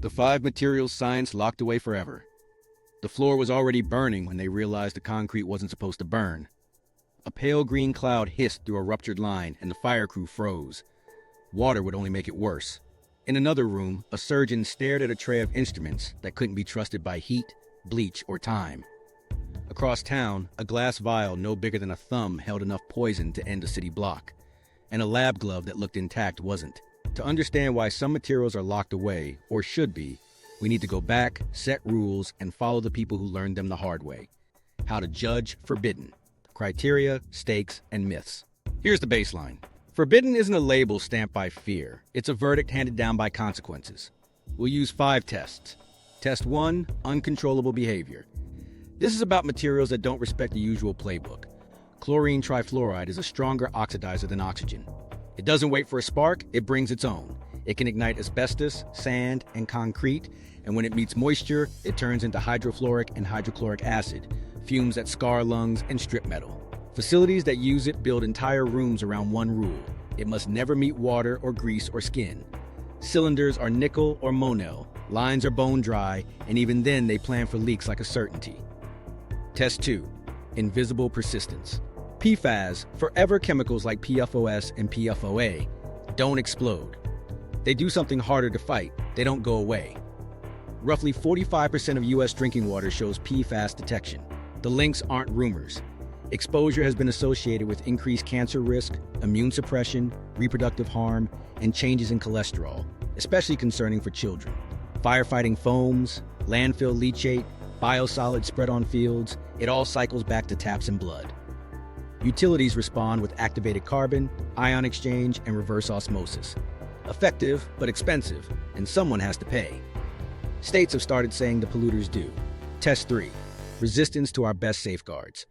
The 5 materials science locked away forever. The floor was already burning when they realized the concrete wasn't supposed to burn. A pale green cloud hissed through a ruptured line and the fire crew froze. Water would only make it worse. In another room, a surgeon stared at a tray of instruments that couldn't be trusted by heat, bleach, or time. Across town, a glass vial no bigger than a thumb held enough poison to end a city block, and a lab glove that looked intact wasn't. To understand why some materials are locked away, or should be, we need to go back, set rules, and follow the people who learned them the hard way. How to judge forbidden. Criteria, stakes, and myths. Here's the baseline. Forbidden isn't a label stamped by fear. It's a verdict handed down by consequences. We'll use 5 tests. Test 1, uncontrollable behavior. This is about materials that don't respect the usual playbook. Chlorine Trifluoride is a stronger oxidizer than oxygen. It doesn't wait for a spark, it brings its own. It can ignite asbestos, sand, and concrete, and when it meets moisture, it turns into hydrofluoric and hydrochloric acid, fumes that scar lungs and strip metal. Facilities that use it build entire rooms around one rule. It must never meet water or grease or skin. Cylinders are nickel or monel, lines are bone dry, and even then they plan for leaks like a certainty. Test 2, invisible persistence. PFAS, forever chemicals like PFOS and PFOA, don't explode. They do something harder to fight. They don't go away. Roughly 45% of US drinking water shows PFAS detection. The links aren't rumors. Exposure has been associated with increased cancer risk, immune suppression, reproductive harm, and changes in cholesterol, especially concerning for children. Firefighting foams, landfill leachate, biosolids spread on fields, it all cycles back to taps and blood. Utilities respond with activated carbon, ion exchange, and reverse osmosis. Effective, but expensive, and someone has to pay. States have started saying the polluters do. Test 3, resistance to our best safeguards.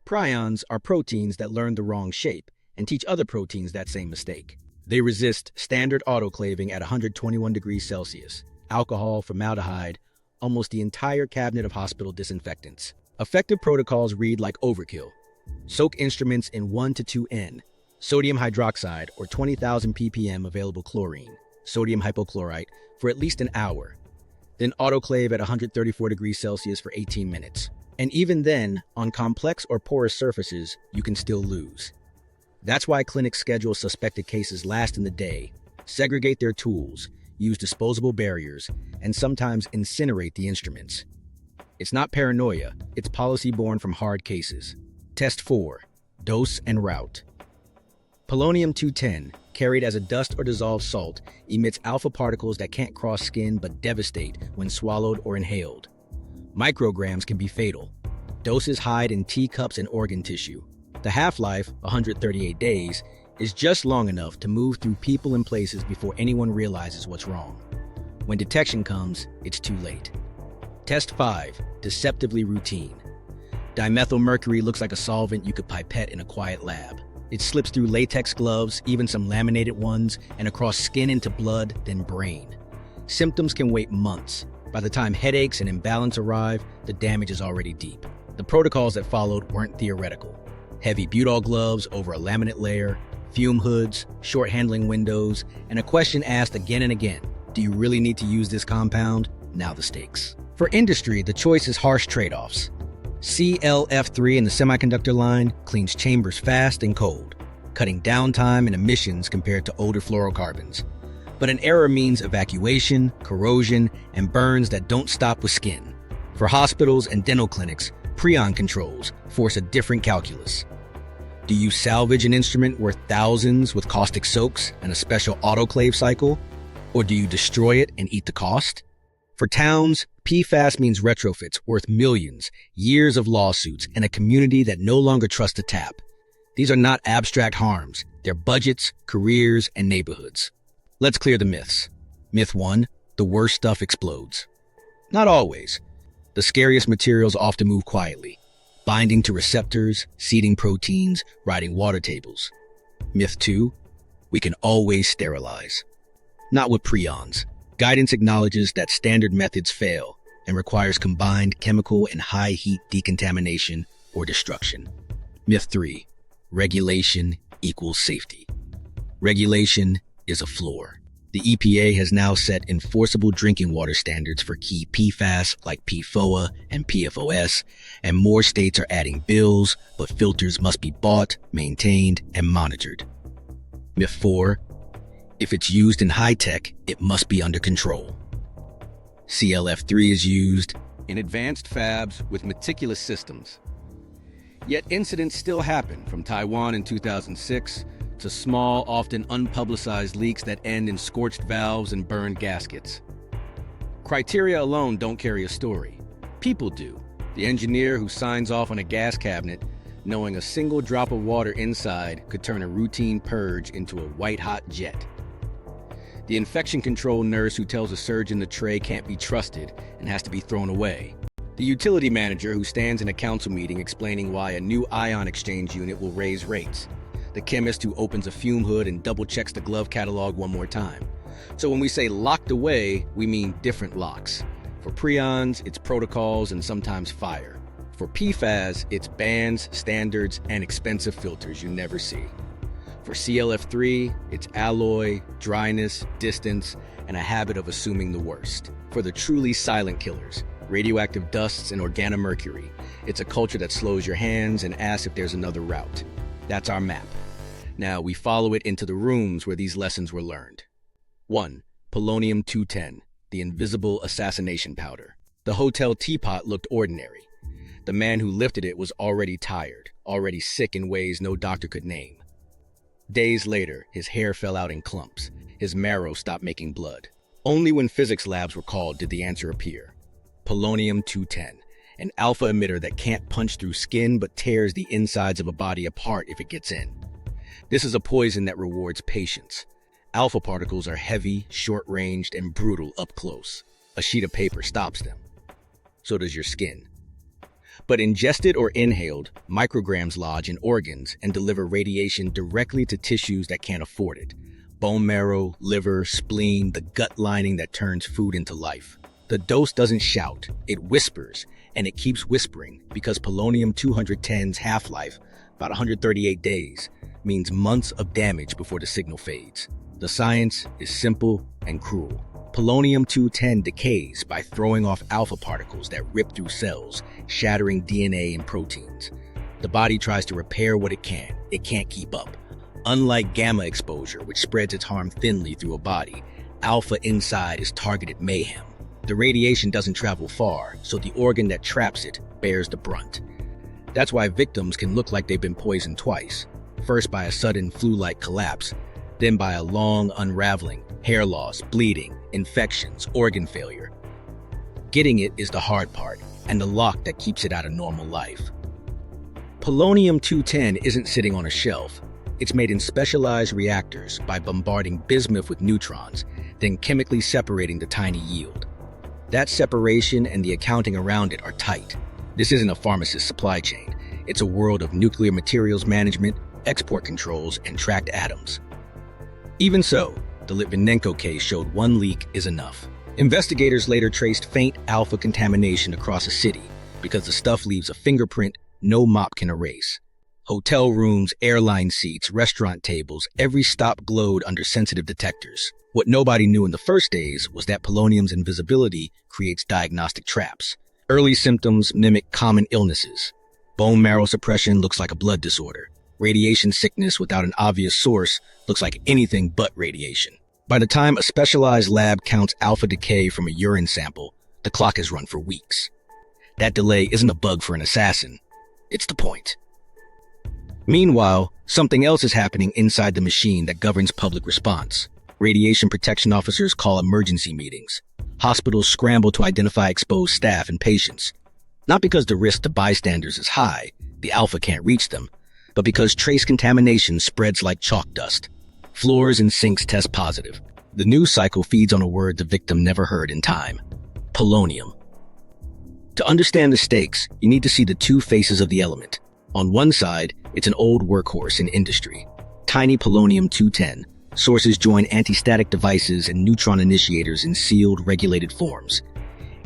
Prions are proteins that learn the wrong shape and teach other proteins that same mistake. They resist standard autoclaving at 121 degrees Celsius, alcohol, formaldehyde, almost the entire cabinet of hospital disinfectants. Effective protocols read like overkill. Soak instruments in 1 to 2N, sodium hydroxide or 20,000 ppm available chlorine, sodium hypochlorite, for at least an hour. Then autoclave at 134 degrees Celsius for 18 minutes. And even then, on complex or porous surfaces, you can still lose. That's why clinics schedule suspected cases last in the day, segregate their tools, use disposable barriers, and sometimes incinerate the instruments. It's not paranoia, it's policy born from hard cases. Test 4, dose and route. Polonium-210, carried as a dust or dissolved salt, emits alpha particles that can't cross skin but devastate when swallowed or inhaled. Micrograms can be fatal. Doses hide in teacups and organ tissue. The half-life, 138 days, is just long enough to move through people and places before anyone realizes what's wrong. When detection comes, it's too late. Test 5, deceptively routine. Dimethyl mercury looks like a solvent you could pipette in a quiet lab. It slips through latex gloves, even some laminated ones, and across skin into blood, then brain. Symptoms can wait months. By the time headaches and imbalance arrive, the damage is already deep. The protocols that followed weren't theoretical. Heavy butyl gloves over a laminate layer, fume hoods, short handling windows, and a question asked again and again, do you really need to use this compound? Now the stakes. For industry, the choice is harsh trade-offs. CLF3 in the semiconductor line cleans chambers fast and cold, cutting downtime and emissions compared to older fluorocarbons. But an error means evacuation, corrosion, and burns that don't stop with skin. For hospitals and dental clinics, Prion controls force a different calculus. Do you salvage an instrument worth thousands with caustic soaks and a special autoclave cycle? Or do you destroy it and eat the cost? For towns, PFAS means retrofits worth millions, years of lawsuits, and a community that no longer trusts a tap. These are not abstract harms. They're budgets, careers, and neighborhoods. Let's clear the myths. Myth 1, the worst stuff explodes. Not always. The scariest materials often move quietly, binding to receptors, seeding proteins, riding water tables. Myth 2, we can always sterilize. Not with prions. Guidance acknowledges that standard methods fail and requires combined chemical and high heat decontamination or destruction. Myth 3, regulation equals safety. Regulation is a floor. The EPA has now set enforceable drinking water standards for key PFAS like PFOA and PFOS, and more states are adding bills, but filters must be bought, maintained, and monitored. Myth 4. If it's used in high-tech, it must be under control. CLF3 is used in advanced fabs with meticulous systems. Yet incidents still happen, from Taiwan in 2006 to small, often unpublicized leaks that end in scorched valves and burned gaskets. Criteria alone don't carry a story. People do. The engineer who signs off on a gas cabinet, knowing a single drop of water inside could turn a routine purge into a white-hot jet. The infection control nurse who tells a surgeon the tray can't be trusted and has to be thrown away. The utility manager who stands in a council meeting explaining why a new ion exchange unit will raise rates. The chemist who opens a fume hood and double-checks the glove catalog one more time. So when we say locked away, we mean different locks. For Prions, it's protocols and sometimes fire. For PFAS, it's bans, standards, and expensive filters you never see. For CLF3, it's alloy, dryness, distance, and a habit of assuming the worst. For the truly silent killers, radioactive dusts and organomercury, it's a culture that slows your hands and asks if there's another route. That's our map. Now we follow it into the rooms where these lessons were learned. 1. Polonium-210, the invisible assassination powder. The hotel teapot looked ordinary. The man who lifted it was already tired, already sick in ways no doctor could name. Days later, his hair fell out in clumps. His marrow stopped making blood. Only when physics labs were called did the answer appear. Polonium-210, an alpha emitter that can't punch through skin but tears the insides of a body apart if it gets in. This is a poison that rewards patience. Alpha particles are heavy, short-ranged, and brutal up close. A sheet of paper stops them. So does your skin. But ingested or inhaled, micrograms lodge in organs and deliver radiation directly to tissues that can't afford it. Bone marrow, liver, spleen, the gut lining that turns food into life. The dose doesn't shout, it whispers, and it keeps whispering because polonium-210's half-life, about 138 days, means months of damage before the signal fades. The science is simple and cruel. Polonium-210 decays by throwing off alpha particles that rip through cells, shattering DNA and proteins. The body tries to repair what it can't keep up. Unlike gamma exposure, which spreads its harm thinly through a body, alpha inside is targeted mayhem. The radiation doesn't travel far, so the organ that traps it bears the brunt. That's why victims can look like they've been poisoned twice. First by a sudden flu-like collapse, then by a long unraveling, hair loss, bleeding, infections, organ failure. Getting it is the hard part, and the lock that keeps it out of normal life. Polonium-210 isn't sitting on a shelf. It's made in specialized reactors by bombarding bismuth with neutrons, then chemically separating the tiny yield. That separation and the accounting around it are tight. This isn't a pharmacist's supply chain. It's a world of nuclear materials management, export controls, and tracked atoms. Even so, the Litvinenko case showed one leak is enough. Investigators later traced faint alpha contamination across a city because the stuff leaves a fingerprint no mop can erase. Hotel rooms, airline seats, restaurant tables, every stop glowed under sensitive detectors. What nobody knew in the first days was that polonium's invisibility creates diagnostic traps. Early symptoms mimic common illnesses. Bone marrow suppression looks like a blood disorder. Radiation sickness without an obvious source looks like anything but radiation. By the time a specialized lab counts alpha decay from a urine sample, the clock has run for weeks. That delay isn't a bug for an assassin. It's the point. Meanwhile, something else is happening inside the machine that governs public response. Radiation protection officers call emergency meetings. Hospitals scramble to identify exposed staff and patients. Not because the risk to bystanders is high, the alpha can't reach them, but because trace contamination spreads like chalk dust. Floors and sinks test positive. The news cycle feeds on a word the victim never heard in time: polonium. To understand the stakes, you need to see the two faces of the element. On one side, it's an old workhorse in industry. Tiny polonium-210. Sources join anti-static devices and neutron initiators in sealed, regulated forms.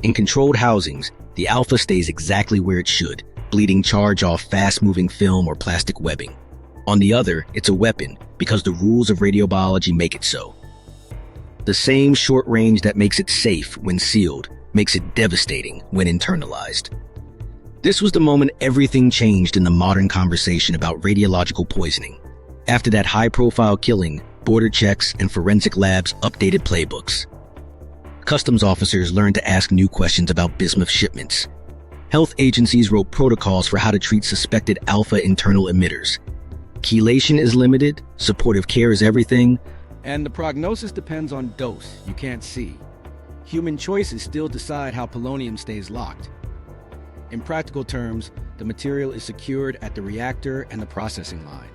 In controlled housings, the alpha stays exactly where it should, bleeding charge off fast-moving film or plastic webbing. On the other, it's a weapon, because the rules of radiobiology make it so. The same short range that makes it safe when sealed makes it devastating when internalized. This was the moment everything changed in the modern conversation about radiological poisoning. After that high-profile killing, border checks and forensic labs updated playbooks. Customs officers learned to ask new questions about bismuth shipments. Health agencies wrote protocols for how to treat suspected alpha internal emitters. Chelation is limited, supportive care is everything, and the prognosis depends on dose you can't see. Human choices still decide how polonium stays locked. In practical terms, the material is secured at the reactor and the processing line.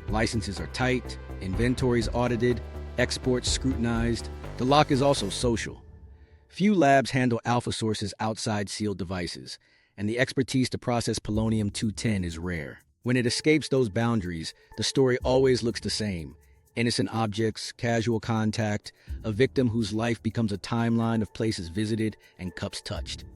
Licenses are tight, inventories audited, exports scrutinized. The lock is also social. Few labs handle alpha sources outside sealed devices, and the expertise to process polonium-210 is rare. When it escapes those boundaries, the story always looks the same. Innocent objects, casual contact, a victim whose life becomes a timeline of places visited and cups touched.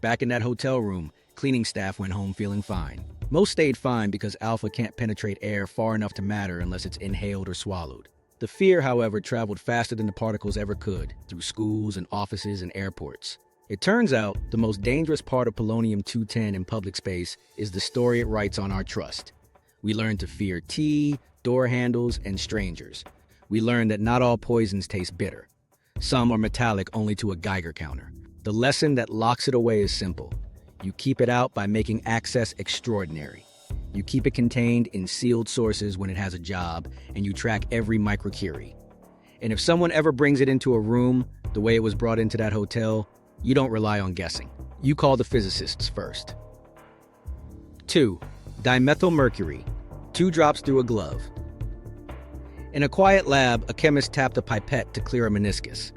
Back in that hotel room, cleaning staff went home feeling fine. Most stayed fine because alpha can't penetrate air far enough to matter unless it's inhaled or swallowed. The fear, however, traveled faster than the particles ever could, through schools and offices and airports. It turns out the most dangerous part of polonium-210 in public space is the story it writes on our trust. We learn to fear tea, door handles, and strangers. We learn that not all poisons taste bitter. Some are metallic only to a Geiger counter. The lesson that locks it away is simple. You keep it out by making access extraordinary. You keep it contained in sealed sources when it has a job, and you track every microcurie. And if someone ever brings it into a room, the way it was brought into that hotel, you don't rely on guessing. You call the physicists first. 2. Dimethyl mercury. 2 drops through a glove. In a quiet lab, a chemist tapped a pipette to clear a meniscus.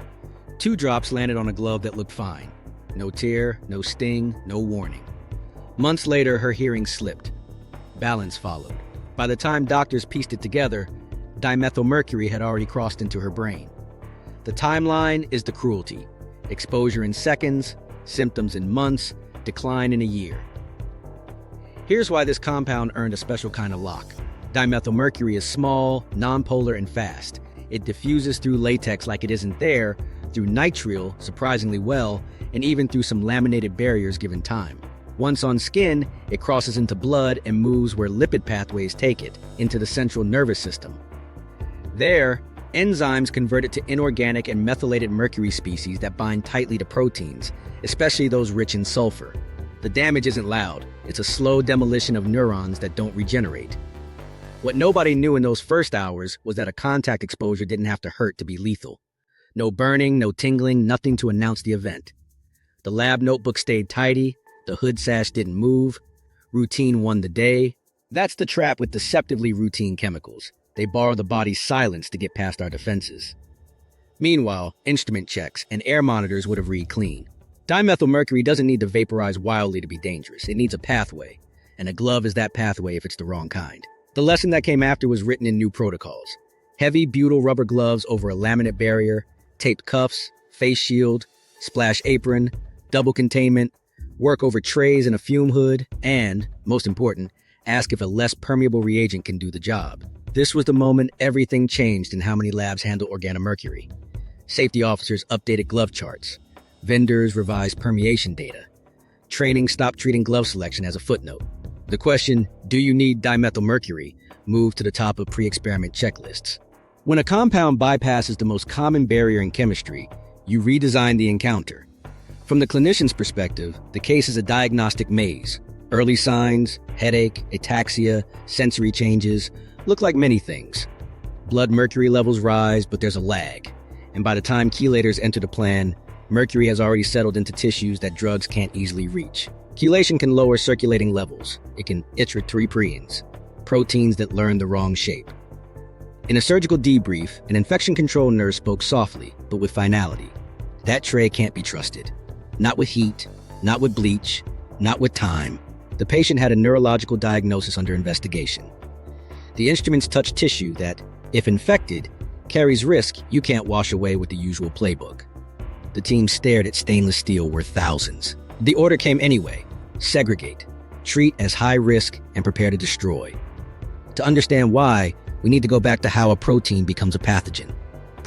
2 drops landed on a glove that looked fine. No tear, no sting, no warning. Months later, her hearing slipped. Balance followed. By the time doctors pieced it together, dimethyl mercury had already crossed into her brain. The timeline is the cruelty. Exposure in seconds, symptoms in months, decline in a year. Here's why this compound earned a special kind of lock. Dimethyl mercury is small, nonpolar, and fast. It diffuses through latex like it isn't there, through nitrile, surprisingly well, and even through some laminated barriers given time. Once on skin, it crosses into blood and moves where lipid pathways take it, into the central nervous system. There, enzymes convert it to inorganic and methylated mercury species that bind tightly to proteins, especially those rich in sulfur. The damage isn't loud. It's a slow demolition of neurons that don't regenerate. What nobody knew in those first hours was that a contact exposure didn't have to hurt to be lethal. No burning, no tingling, nothing to announce the event. The lab notebook stayed tidy, the hood sash didn't move, routine won the day. That's the trap with deceptively routine chemicals. They borrow the body's silence to get past our defenses. Meanwhile, instrument checks and air monitors would have read clean. Dimethyl mercury doesn't need to vaporize wildly to be dangerous. It needs a pathway, and a glove is that pathway if it's the wrong kind. The lesson that came after was written in new protocols. Heavy butyl rubber gloves over a laminate barrier, taped cuffs, face shield, splash apron, double containment, work over trays in a fume hood, and, most important, ask if a less permeable reagent can do the job. This was the moment everything changed in how many labs handle organomercury. Safety officers updated glove charts. Vendors revised permeation data. Training stopped treating glove selection as a footnote. The question, do you need dimethyl mercury, moved to the top of pre-experiment checklists. When a compound bypasses the most common barrier in chemistry, you redesign the encounter. From the clinician's perspective, the case is a diagnostic maze. Early signs, headache, ataxia, sensory changes, look like many things. Blood mercury levels rise, but there's a lag. And by the time chelators enter the plan, mercury has already settled into tissues that drugs can't easily reach. Chelation can lower circulating levels. It can iterate prions, proteins that learn the wrong shape. In a surgical debrief, an infection control nurse spoke softly, but with finality. That tray can't be trusted. Not with heat, not with bleach, not with time. The patient had a neurological diagnosis under investigation. The instruments touch tissue that, if infected, carries risk you can't wash away with the usual playbook. The team stared at stainless steel worth thousands. The order came anyway. Segregate, treat as high risk, and prepare to destroy. To understand why, we need to go back to how a protein becomes a pathogen.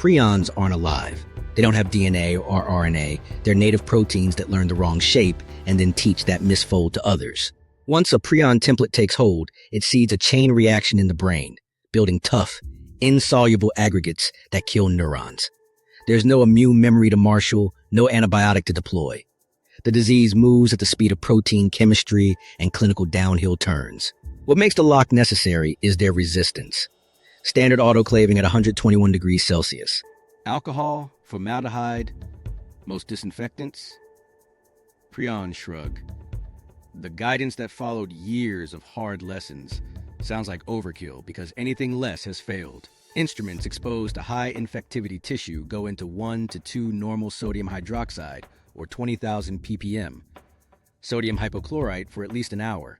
Prions aren't alive. They don't have DNA or RNA. They're native proteins that learn the wrong shape and then teach that misfold to others. Once a prion template takes hold, it seeds a chain reaction in the brain, building tough, insoluble aggregates that kill neurons. There's no immune memory to marshal, no antibiotic to deploy. The disease moves at the speed of protein chemistry and clinical downhill turns. What makes the lock necessary is their resistance. Standard autoclaving at 121 degrees Celsius. Alcohol, formaldehyde, most disinfectants. Prion shrug. The guidance that followed years of hard lessons sounds like overkill because anything less has failed. Instruments exposed to high infectivity tissue go into 1 to 2 normal sodium hydroxide or 20,000 ppm, sodium hypochlorite for at least an hour,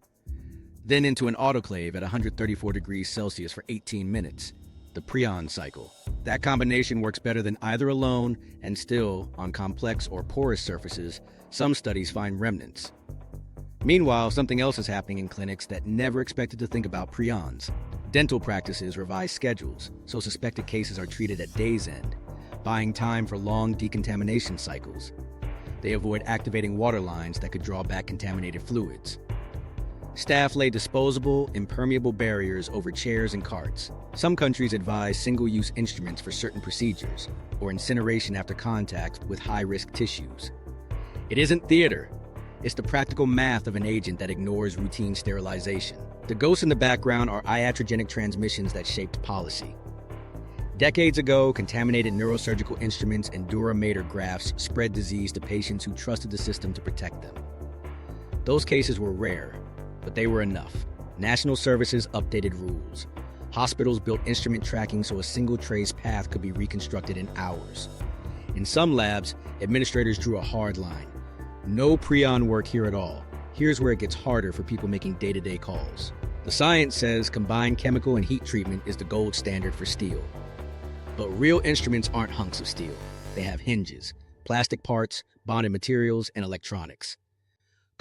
then into an autoclave at 134 degrees Celsius for 18 minutes, the Prion cycle. That combination works better than either alone, and still, on complex or porous surfaces, some studies find remnants. Meanwhile, something else is happening in clinics that never expected to think about prions. Dental practices revise schedules, so suspected cases are treated at day's end, buying time for long decontamination cycles. They avoid activating water lines that could draw back contaminated fluids. Staff lay disposable, impermeable barriers over chairs and carts. Some countries advise single-use instruments for certain procedures, or incineration after contact with high-risk tissues. It isn't theater. It's the practical math of an agent that ignores routine sterilization. The ghosts in the background are iatrogenic transmissions that shaped policy. Decades ago, contaminated neurosurgical instruments and durameter grafts spread disease to patients who trusted the system to protect them. Those cases were rare, but they were enough. National services updated rules. Hospitals built instrument tracking so a single trace path could be reconstructed in hours. In some labs, administrators drew a hard line. No prion work here at all. Here's where it gets harder for people making day-to-day calls. The science says combined chemical and heat treatment is the gold standard for steel. But real instruments aren't hunks of steel. They have hinges, plastic parts, bonded materials, and electronics.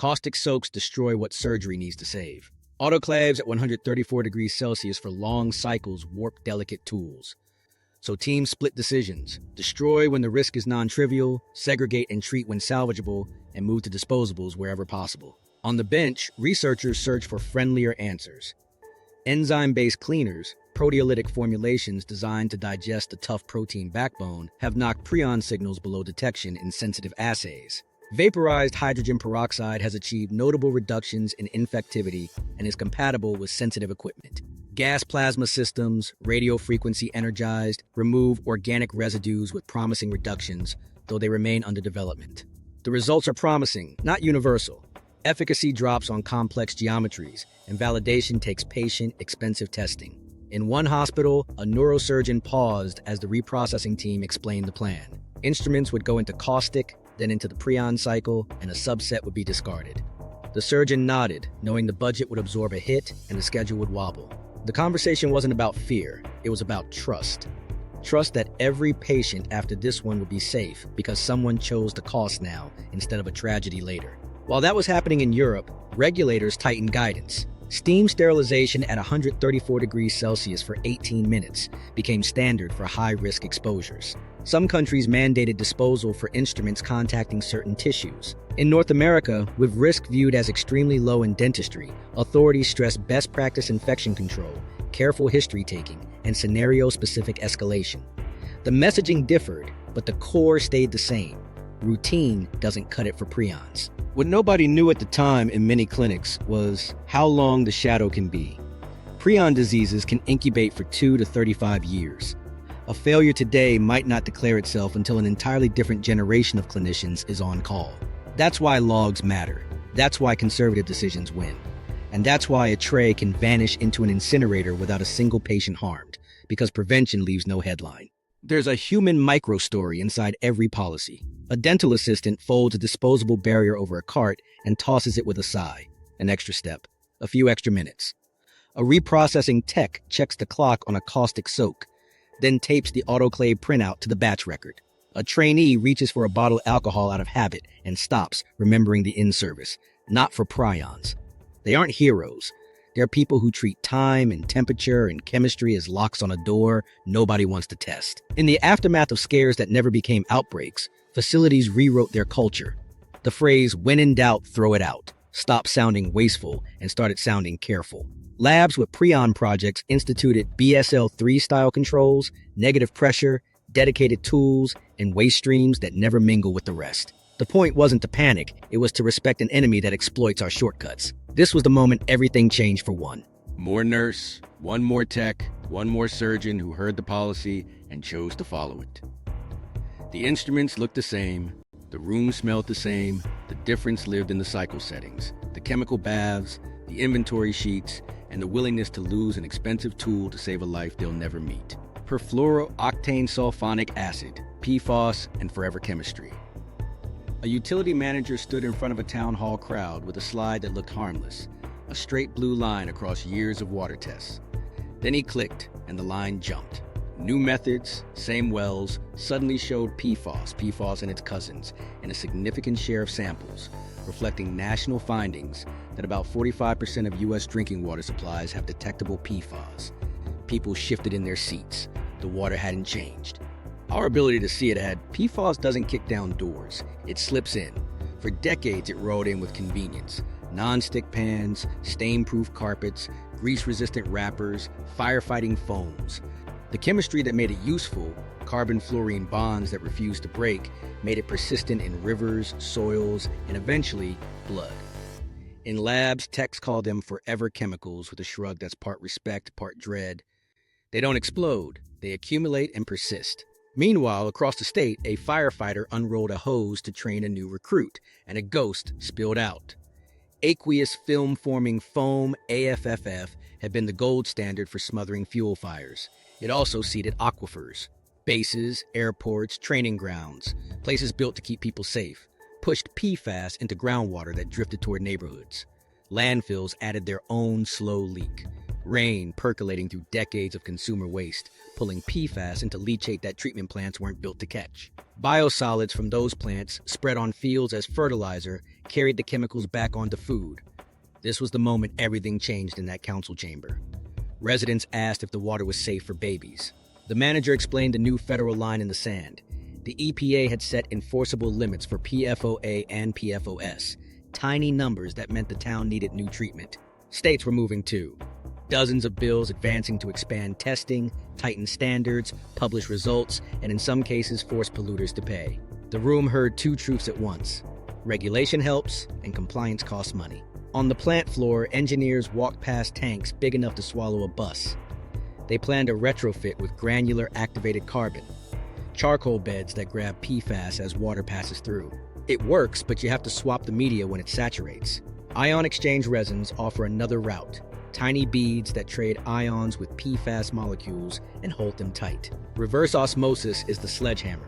Caustic soaks destroy what surgery needs to save. Autoclaves at 134 degrees Celsius for long cycles warp delicate tools. So teams split decisions, destroy when the risk is non-trivial, segregate and treat when salvageable, and move to disposables wherever possible. On the bench, researchers search for friendlier answers. Enzyme-based cleaners, proteolytic formulations designed to digest the tough protein backbone, have knocked prion signals below detection in sensitive assays. Vaporized hydrogen peroxide has achieved notable reductions in infectivity and is compatible with sensitive equipment. Gas plasma systems, radio frequency energized, remove organic residues with promising reductions, though they remain under development. The results are promising, not universal. Efficacy drops on complex geometries, and validation takes patient, expensive testing. In one hospital, a neurosurgeon paused as the reprocessing team explained the plan. Instruments would go into caustic, then into the prion cycle, and a subset would be discarded. The surgeon nodded, knowing the budget would absorb a hit and the schedule would wobble. The conversation wasn't about fear, it was about trust. Trust that every patient after this one would be safe because someone chose the cost now instead of a tragedy later. While that was happening in Europe, regulators tightened guidance. Steam sterilization at 134 degrees Celsius for 18 minutes became standard for high-risk exposures. Some countries mandated disposal for instruments contacting certain tissues. In North America, with risk viewed as extremely low in dentistry, authorities stressed best practice infection control, careful history taking, and scenario-specific escalation. The messaging differed, but the core stayed the same. Routine doesn't cut it for prions. What nobody knew at the time in many clinics was how long the shadow can be. Prion diseases can incubate for 2 to 35 years. A failure today might not declare itself until an entirely different generation of clinicians is on call. That's why logs matter. That's why conservative decisions win. And that's why a tray can vanish into an incinerator without a single patient harmed, because prevention leaves no headline. There's a human micro-story inside every policy. A dental assistant folds a disposable barrier over a cart and tosses it with a sigh. An extra step. A few extra minutes. A reprocessing tech checks the clock on a caustic soak, then tapes the autoclave printout to the batch record. A trainee reaches for a bottle of alcohol out of habit and stops, remembering the in-service. Not for prions. They aren't heroes. There are people who treat time and temperature and chemistry as locks on a door nobody wants to test. In the aftermath of scares that never became outbreaks, facilities rewrote their culture. The phrase, "when in doubt, throw it out," stopped sounding wasteful and started sounding careful. Labs with Prion projects instituted BSL-3-style controls, negative pressure, dedicated tools, and waste streams that never mingle with the rest. The point wasn't to panic, it was to respect an enemy that exploits our shortcuts. This was the moment everything changed for one. More nurse, one more tech, one more surgeon who heard the policy and chose to follow it. The instruments looked the same, the room smelled the same, the difference lived in the cycle settings, the chemical baths, the inventory sheets, and the willingness to lose an expensive tool to save a life they'll never meet. Perfluorooctane sulfonic acid, PFOS, and forever chemistry. A utility manager stood in front of a town hall crowd with a slide that looked harmless, a straight blue line across years of water tests. Then he clicked, and the line jumped. New methods, same wells, suddenly showed PFOS and its cousins, in a significant share of samples, reflecting national findings that about 45% of U.S. drinking water supplies have detectable PFOS. People shifted in their seats. The water hadn't changed. Our ability to see it had. PFOS doesn't kick down doors. It slips in. For decades, it rode in with convenience. Non-stick pans, stain-proof carpets, grease-resistant wrappers, firefighting foams. The chemistry that made it useful, carbon-fluorine bonds that refused to break, made it persistent in rivers, soils, and eventually, blood. In labs, techs call them forever chemicals with a shrug that's part respect, part dread. They don't explode. They accumulate and persist. Meanwhile, across the state, a firefighter unrolled a hose to train a new recruit, and a ghost spilled out. Aqueous film-forming foam, AFFF, had been the gold standard for smothering fuel fires. It also seeded aquifers. Bases, airports, training grounds, places built to keep people safe, pushed PFAS into groundwater that drifted toward neighborhoods. Landfills added their own slow leak. Rain percolating through decades of consumer waste, pulling PFAS into leachate that treatment plants weren't built to catch. Biosolids from those plants, spread on fields as fertilizer, carried the chemicals back onto food. This was the moment everything changed in that council chamber. Residents asked if the water was safe for babies. The manager explained the new federal line in the sand. The EPA had set enforceable limits for PFOA and PFOS, tiny numbers that meant the town needed new treatment. States were moving too. Dozens of bills advancing to expand testing, tighten standards, publish results, and in some cases force polluters to pay. The room heard two truths at once. Regulation helps, and compliance costs money. On the plant floor, engineers walked past tanks big enough to swallow a bus. They planned a retrofit with granular activated carbon, charcoal beds that grab PFAS as water passes through. It works, but you have to swap the media when it saturates. Ion exchange resins offer another route. Tiny beads that trade ions with PFAS molecules and hold them tight. Reverse osmosis is the sledgehammer.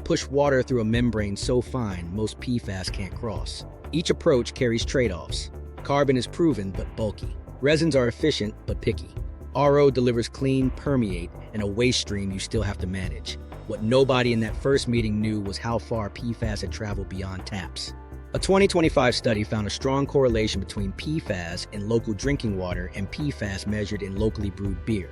Push water through a membrane so fine most PFAS can't cross. Each approach carries trade-offs. Carbon is proven but bulky. Resins are efficient but picky. RO delivers clean permeate and a waste stream you still have to manage. What nobody in that first meeting knew was how far PFAS had traveled beyond taps. A 2025 study found a strong correlation between PFAS in local drinking water and PFAS measured in locally brewed beer.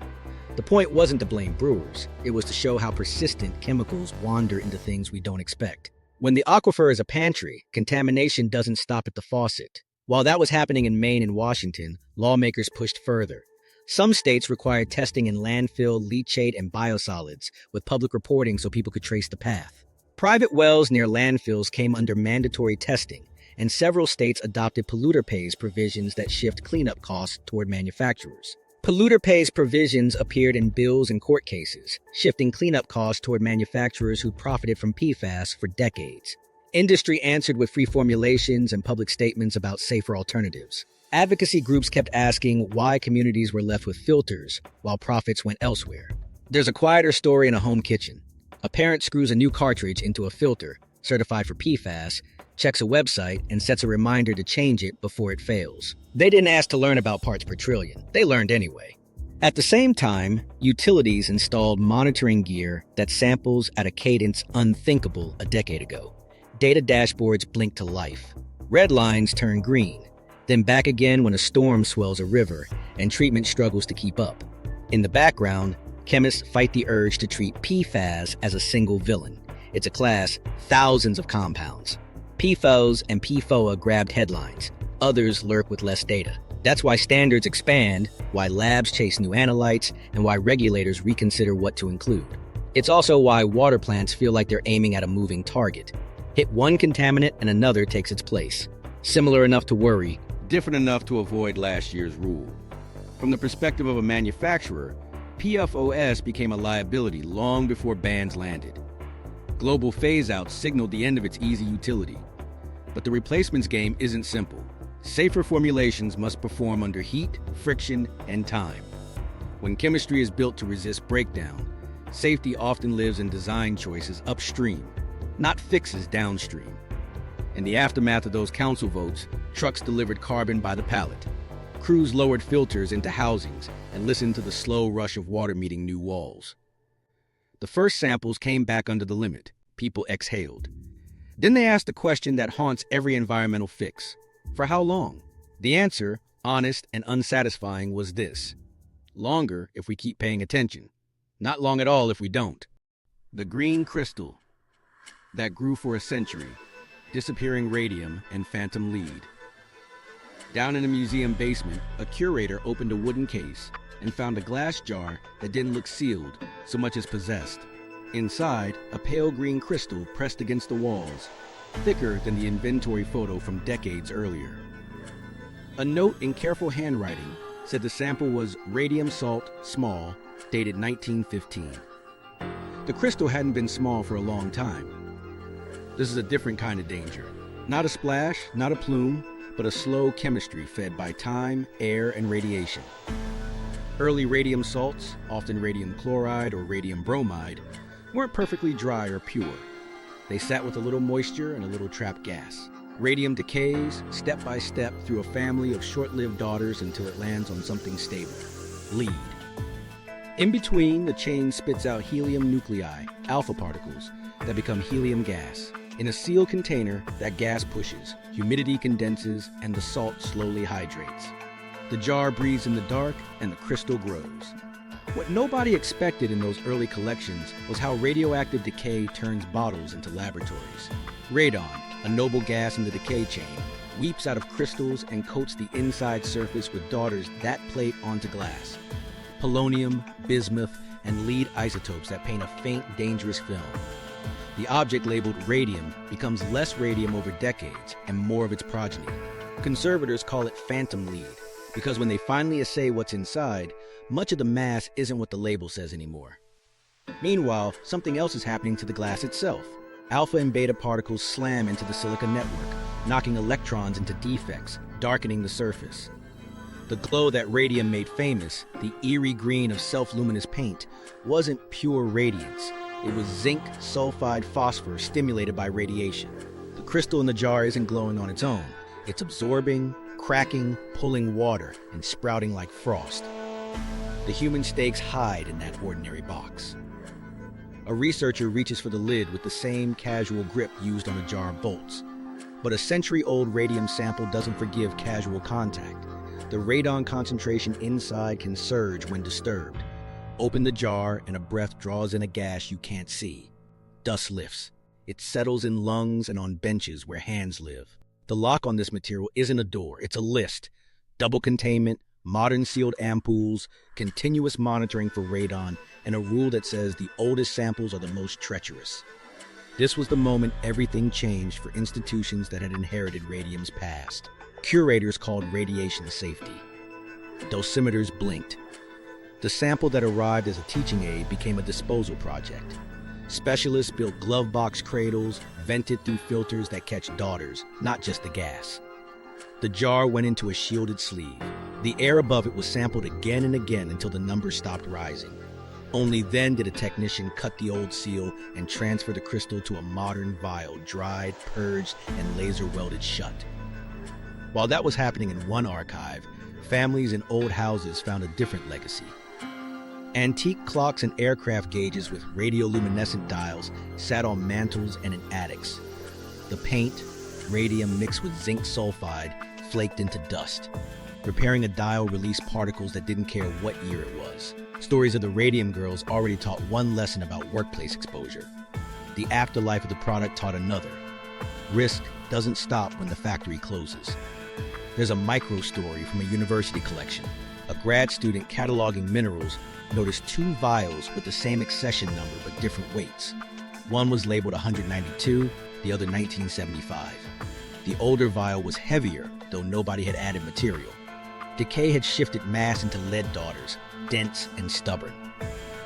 The point wasn't to blame brewers, it was to show how persistent chemicals wander into things we don't expect. When the aquifer is a pantry, contamination doesn't stop at the faucet. While that was happening in Maine and Washington, lawmakers pushed further. Some states required testing in landfill, leachate, and biosolids, with public reporting so people could trace the path. Private wells near landfills came under mandatory testing, and several states adopted polluter pays provisions that shift cleanup costs toward manufacturers. Polluter pays provisions appeared in bills and court cases, shifting cleanup costs toward manufacturers who profited from PFAS for decades. Industry answered with free formulations and public statements about safer alternatives. Advocacy groups kept asking why communities were left with filters while profits went elsewhere. There's a quieter story in a home kitchen. A parent screws a new cartridge into a filter, certified for PFAS, checks a website, and sets a reminder to change it before it fails. They didn't ask to learn about parts per trillion. They learned anyway. At the same time, utilities installed monitoring gear that samples at a cadence unthinkable a decade ago. Data dashboards blinked to life. Red lines turned green. then back again when a storm swells a river and treatment struggles to keep up. In the background, chemists fight the urge to treat PFAS as a single villain. It's a class, thousands of compounds. PFOS and PFOA grabbed headlines. Others lurk with less data. That's why standards expand, why labs chase new analytes, and why regulators reconsider what to include. It's also why water plants feel like they're aiming at a moving target. Hit one contaminant and another takes its place. Similar enough to worry, Different enough to avoid last year's rule. From the perspective of a manufacturer, PFOS became a liability long before bans landed. Global phase-out signaled the end of its easy utility. But the replacements game isn't simple. Safer formulations must perform under heat, friction, and time. When chemistry is built to resist breakdown, safety often lives in design choices upstream, not fixes downstream. In the aftermath of those council votes, trucks delivered carbon by the pallet. Crews lowered filters into housings and listened to the slow rush of water meeting new walls. The first samples came back under the limit. People exhaled. Then they asked the question that haunts every environmental fix. For how long? The answer, honest and unsatisfying, was this: longer if we keep paying attention. Not long at all if we don't. The green crystal that grew for a century, disappearing radium and phantom lead. Down in a museum basement, a curator opened a wooden case and found a glass jar that didn't look sealed, so much as possessed. Inside, a pale green crystal pressed against the walls, thicker than the inventory photo from decades earlier. A note in careful handwriting said the sample was radium salt, small, dated 1915. The crystal hadn't been small for a long time. This is a different kind of danger. Not a splash, not a plume, but a slow chemistry fed by time, air, and radiation. Early radium salts, often radium chloride or radium bromide, weren't perfectly dry or pure. They sat with a little moisture and a little trapped gas. Radium decays, step by step, through a family of short-lived daughters until it lands on something stable: lead. In between, the chain spits out helium nuclei, alpha particles, that become helium gas. In a sealed container, that gas pushes, humidity condenses, and the salt slowly hydrates. The jar breathes in the dark, and the crystal grows. What nobody expected in those early collections was how radioactive decay turns bottles into laboratories. Radon, a noble gas in the decay chain, weeps out of crystals and coats the inside surface with daughters that plate onto glass. Polonium, bismuth, and lead isotopes that paint a faint, dangerous film. The object labeled radium becomes less radium over decades and more of its progeny. Conservators call it phantom lead because when they finally assay what's inside, much of the mass isn't what the label says anymore. Meanwhile, something else is happening to the glass itself. Alpha and beta particles slam into the silica network, knocking electrons into defects, darkening the surface. The glow that radium made famous, the eerie green of self-luminous paint, wasn't pure radiance. It was zinc sulfide phosphor stimulated by radiation. The crystal in the jar isn't glowing on its own. It's absorbing, cracking, pulling water, and sprouting like frost. The human stakes hide in that ordinary box. A researcher reaches for the lid with the same casual grip used on a jar of bolts. But a century-old radium sample doesn't forgive casual contact. The radon concentration inside can surge when disturbed. Open the jar and a breath draws in a gas you can't see. Dust lifts. It settles in lungs and on benches where hands live. The lock on this material isn't a door, it's a list. Double containment, modern sealed ampoules, continuous monitoring for radon, and a rule that says the oldest samples are the most treacherous. This was the moment everything changed for institutions that had inherited radium's past. Curators called radiation safety. Dosimeters blinked. The sample that arrived as a teaching aid became a disposal project. Specialists built glove box cradles, vented through filters that catch daughters, not just the gas. The jar went into a shielded sleeve. The air above it was sampled again and again until the numbers stopped rising. Only then did a technician cut the old seal and transfer the crystal to a modern vial, dried, purged, and laser welded shut. While that was happening in one archive, families in old houses found a different legacy. Antique clocks and aircraft gauges with radioluminescent dials sat on mantels and in attics. The paint, radium mixed with zinc sulfide, flaked into dust. Repairing a dial released particles that didn't care what year it was. Stories of the Radium girls already taught one lesson about workplace exposure. The afterlife of the product taught another. Risk doesn't stop when the factory closes. There's a micro story from a university collection. A grad student cataloging minerals noticed 2 vials with the same accession number but different weights. One was labeled 192, the other 1975. The older vial was heavier, though nobody had added material. Decay had shifted mass into lead daughters, dense and stubborn.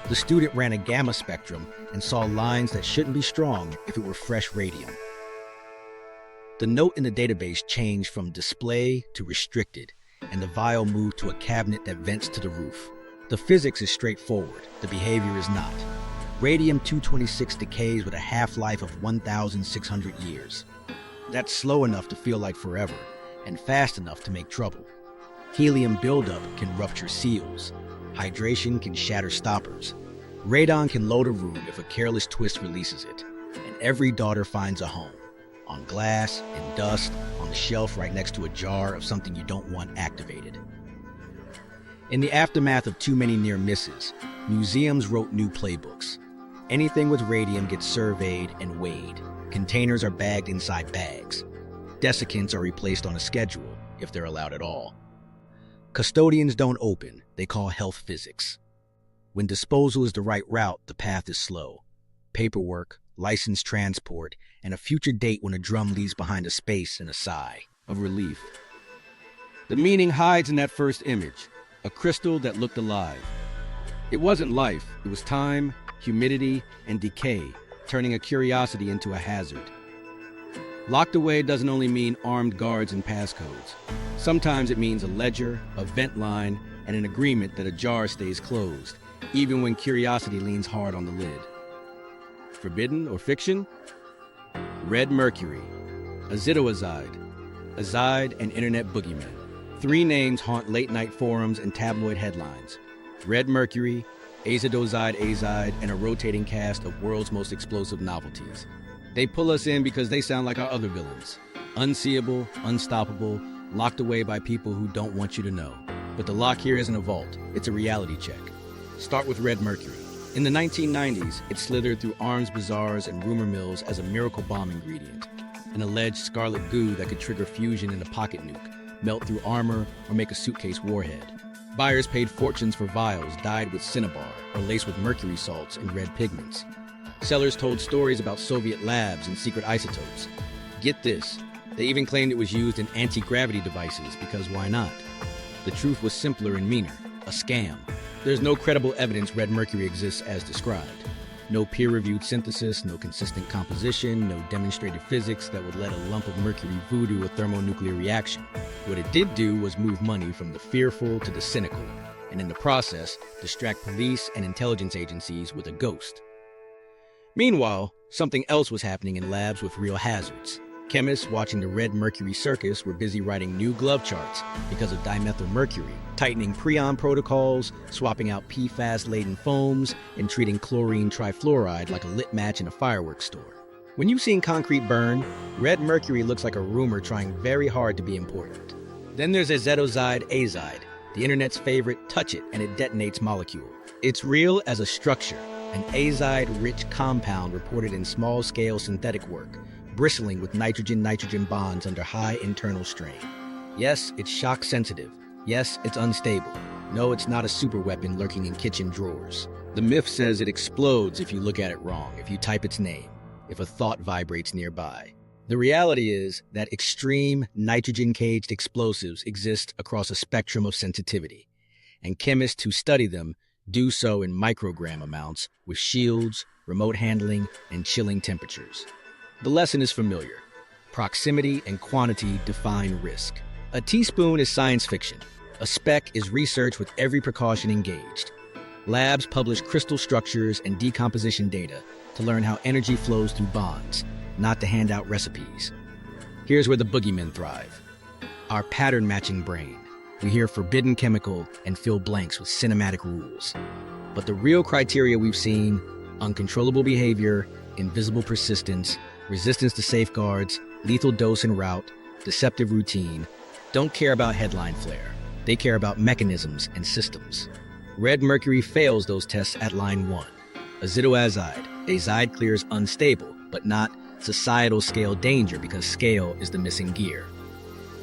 The student ran a gamma spectrum and saw lines that shouldn't be strong if it were fresh radium. The note in the database changed from display to restricted, and the vial moved to a cabinet that vents to the roof. The physics is straightforward, the behavior is not. Radium-226 decays with a half-life of 1,600 years. That's slow enough to feel like forever, and fast enough to make trouble. Helium buildup can rupture seals. Hydration can shatter stoppers. Radon can load a room if a careless twist releases it. And every daughter finds a home. On glass, in dust, on the shelf right next to a jar of something you don't want activated. In the aftermath of too many near misses, museums wrote new playbooks. Anything with radium gets surveyed and weighed. Containers are bagged inside bags. Desiccants are replaced on a schedule, if they're allowed at all. Custodians don't open, they call health physics. When disposal is the right route, the path is slow. Paperwork, licensed transport, and a future date when a drum leaves behind a space and a sigh of relief. The meaning hides in that first image, a crystal that looked alive. It wasn't life, it was time, humidity, and decay, turning a curiosity into a hazard. Locked away doesn't only mean armed guards and passcodes. Sometimes it means a ledger, a vent line, and an agreement that a jar stays closed, even when curiosity leans hard on the lid. Forbidden or fiction? Red Mercury, azide, and internet boogeyman. 3 names haunt late-night forums and tabloid headlines. Red Mercury, azide, and a rotating cast of world's most explosive novelties. They pull us in because they sound like our other villains. Unseeable, unstoppable, locked away by people who don't want you to know. But the lock here isn't a vault, it's a reality check. Start with Red Mercury. In the 1990s, it slithered through arms bazaars and rumor mills as a miracle bomb ingredient. An alleged scarlet goo that could trigger fusion in a pocket nuke, melt through armor, or make a suitcase warhead. Buyers paid fortunes for vials dyed with cinnabar or laced with mercury salts and red pigments. Sellers told stories about Soviet labs and secret isotopes. Get this, they even claimed it was used in anti-gravity devices because why not? The truth was simpler and meaner, a scam. There's no credible evidence Red Mercury exists as described. No peer-reviewed synthesis, no consistent composition, no demonstrated physics that would let a lump of mercury voodoo a thermonuclear reaction. What it did do was move money from the fearful to the cynical, and in the process, distract police and intelligence agencies with a ghost. Meanwhile, something else was happening in labs with real hazards. Chemists watching the Red Mercury circus were busy writing new glove charts because of dimethyl mercury, tightening Prion protocols, swapping out PFAS-laden foams, and treating chlorine trifluoride like a lit match in a fireworks store. When you've seen concrete burn, Red Mercury looks like a rumor trying very hard to be important. Then there's azide, the internet's favorite touch it and it detonates molecule. It's real as a structure, an azide-rich compound reported in small-scale synthetic work, bristling with nitrogen-nitrogen bonds under high internal strain. Yes, it's shock-sensitive. Yes, it's unstable. No, it's not a superweapon lurking in kitchen drawers. The myth says it explodes if you look at it wrong, if you type its name, if a thought vibrates nearby. The reality is that extreme nitrogen-caged explosives exist across a spectrum of sensitivity, and chemists who study them do so in microgram amounts with shields, remote handling, and chilling temperatures. The lesson is familiar. Proximity and quantity define risk. A teaspoon is science fiction. A speck is research with every precaution engaged. Labs publish crystal structures and decomposition data to learn how energy flows through bonds, not to hand out recipes. Here's where the boogeymen thrive. Our pattern-matching brain. We hear forbidden chemical and fill blanks with cinematic rules. But the real criteria we've seen, uncontrollable behavior, invisible persistence, resistance to safeguards, lethal dose and route, deceptive routine, don't care about headline flair. They care about mechanisms and systems. Red mercury fails those tests at line 1. Azitoazide. Azide clears unstable, but not societal scale danger because scale is the missing gear.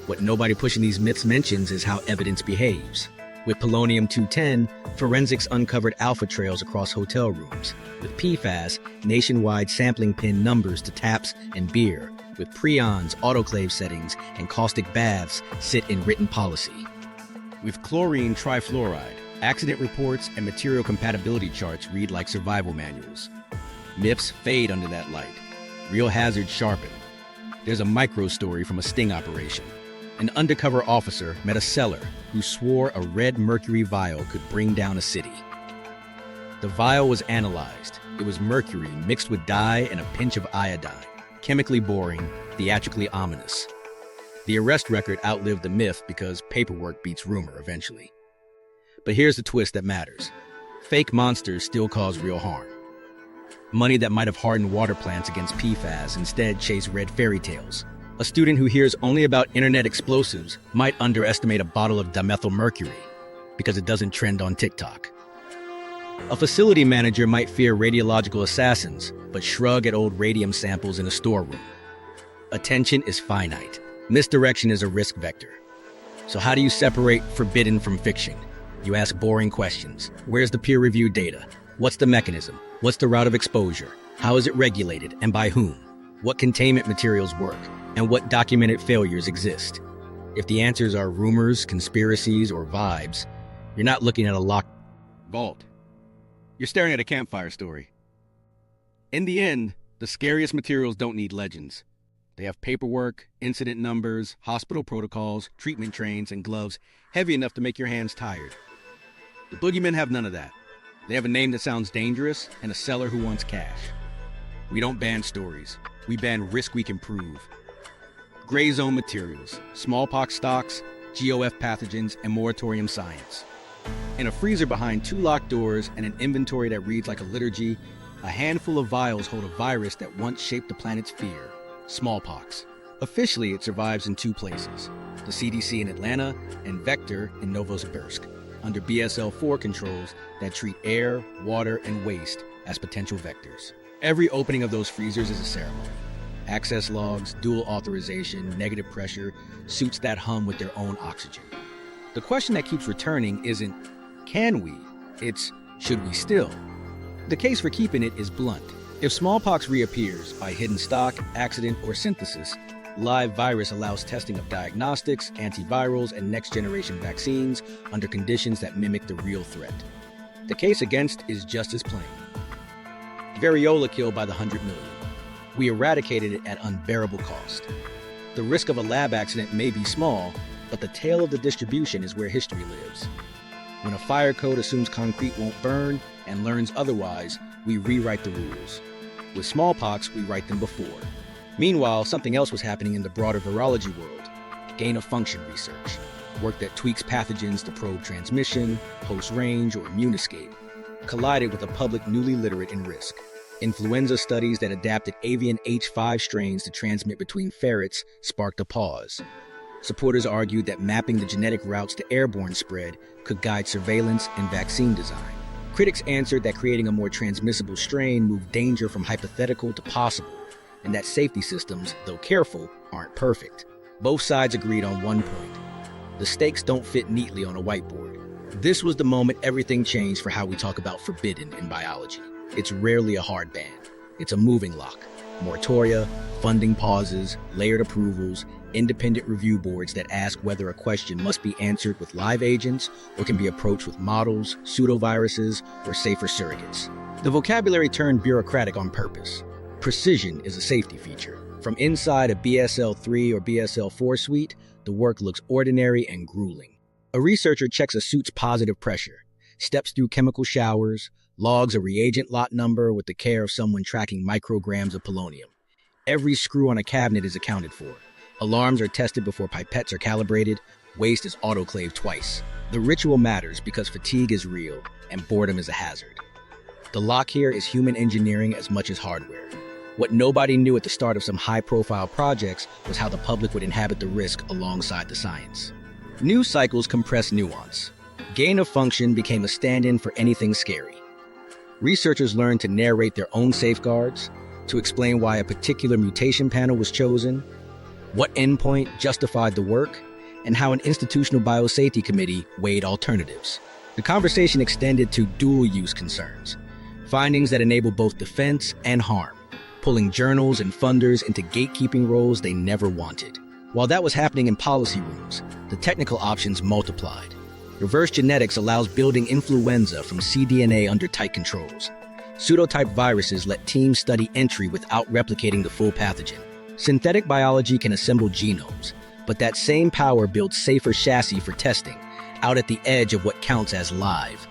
What nobody pushing these myths mentions is how evidence behaves. With polonium-210, forensics uncovered alpha trails across hotel rooms. With PFAS, nationwide sampling pin numbers to taps and beer. With Prions, autoclave settings, and caustic baths sit in written policy. With chlorine trifluoride, accident reports and material compatibility charts read like survival manuals. Myths fade under that light. Real hazards sharpen. There's a micro story from a sting operation. An undercover officer met a seller who swore a red mercury vial could bring down a city. The vial was analyzed. It was mercury mixed with dye and a pinch of iodine. Chemically boring, theatrically ominous. The arrest record outlived the myth because paperwork beats rumor eventually. But here's the twist that matters. Fake monsters still cause real harm. Money that might have hardened water plants against PFAS instead chase red fairy tales. A student who hears only about internet explosives might underestimate a bottle of dimethyl mercury because it doesn't trend on TikTok. A facility manager might fear radiological assassins, but shrug at old radium samples in a storeroom. Attention is finite. Misdirection is a risk vector. So how do you separate forbidden from fiction? You ask boring questions. Where's the peer-reviewed data? What's the mechanism? What's the route of exposure? How is it regulated and by whom? What containment materials work? And what documented failures exist? If the answers are rumors, conspiracies, or vibes, you're not looking at a locked vault. You're staring at a campfire story. In the end, the scariest materials don't need legends. They have paperwork, incident numbers, hospital protocols, treatment trains, and gloves heavy enough to make your hands tired. The Boogeymen have none of that. They have a name that sounds dangerous and a seller who wants cash. We don't ban stories. We ban risk we can prove. Grayzone materials, smallpox stocks, GOF pathogens, and moratorium science. In a freezer behind 2 locked doors and an inventory that reads like a liturgy, a handful of vials hold a virus that once shaped the planet's fear, smallpox. Officially, it survives in 2 places, the CDC in Atlanta and Vector in Novosibirsk, under BSL-4 controls that treat air, water, and waste as potential vectors. Every opening of those freezers is a ceremony. Access logs, dual authorization, negative pressure, suits that hum with their own oxygen. The question that keeps returning isn't, can we? It's, should we still? The case for keeping it is blunt. If smallpox reappears by hidden stock, accident, or synthesis, live virus allows testing of diagnostics, antivirals, and next-generation vaccines under conditions that mimic the real threat. The case against is just as plain. Variola killed by the 100 million. We eradicated it at unbearable cost. The risk of a lab accident may be small, but the tail of the distribution is where history lives. When a fire code assumes concrete won't burn and learns otherwise, we rewrite the rules. With smallpox, we write them before. Meanwhile, something else was happening in the broader virology world. Gain-of-function research. Work that tweaks pathogens to probe transmission, host range, or immune escape. Collided with a public newly literate in risk. Influenza studies that adapted avian H5 strains to transmit between ferrets sparked a pause. Supporters argued that mapping the genetic routes to airborne spread could guide surveillance and vaccine design. Critics answered that creating a more transmissible strain moved danger from hypothetical to possible, and that safety systems, though careful, aren't perfect. Both sides agreed on one point. The stakes don't fit neatly on a whiteboard. This was the moment everything changed for how we talk about forbidden in biology. It's rarely a hard ban. It's a moving lock. Moratoria, funding pauses, layered approvals, independent review boards that ask whether a question must be answered with live agents or can be approached with models, pseudoviruses, or safer surrogates. The vocabulary turned bureaucratic on purpose. Precision is a safety feature. From inside a BSL-3 or BSL-4 suite, the work looks ordinary and grueling. A researcher checks a suit's positive pressure, steps through chemical showers, logs a reagent lot number with the care of someone tracking micrograms of polonium. Every screw on a cabinet is accounted for. Alarms are tested before pipettes are calibrated. Waste is autoclaved twice. The ritual matters because fatigue is real and boredom is a hazard. The lock here is human engineering as much as hardware. What nobody knew at the start of some high-profile projects was how the public would inhabit the risk alongside the science. News cycles compressed nuance. Gain of function became a stand-in for anything scary. Researchers learned to narrate their own safeguards, to explain why a particular mutation panel was chosen, what endpoint justified the work, and how an institutional biosafety committee weighed alternatives. The conversation extended to dual-use concerns, findings that enable both defense and harm, pulling journals and funders into gatekeeping roles they never wanted. While that was happening in policy rooms, the technical options multiplied. Reverse genetics allows building influenza from cDNA under tight controls. Pseudotyped viruses let teams study entry without replicating the full pathogen. Synthetic biology can assemble genomes, but that same power builds safer chassis for testing, out at the edge of what counts as live.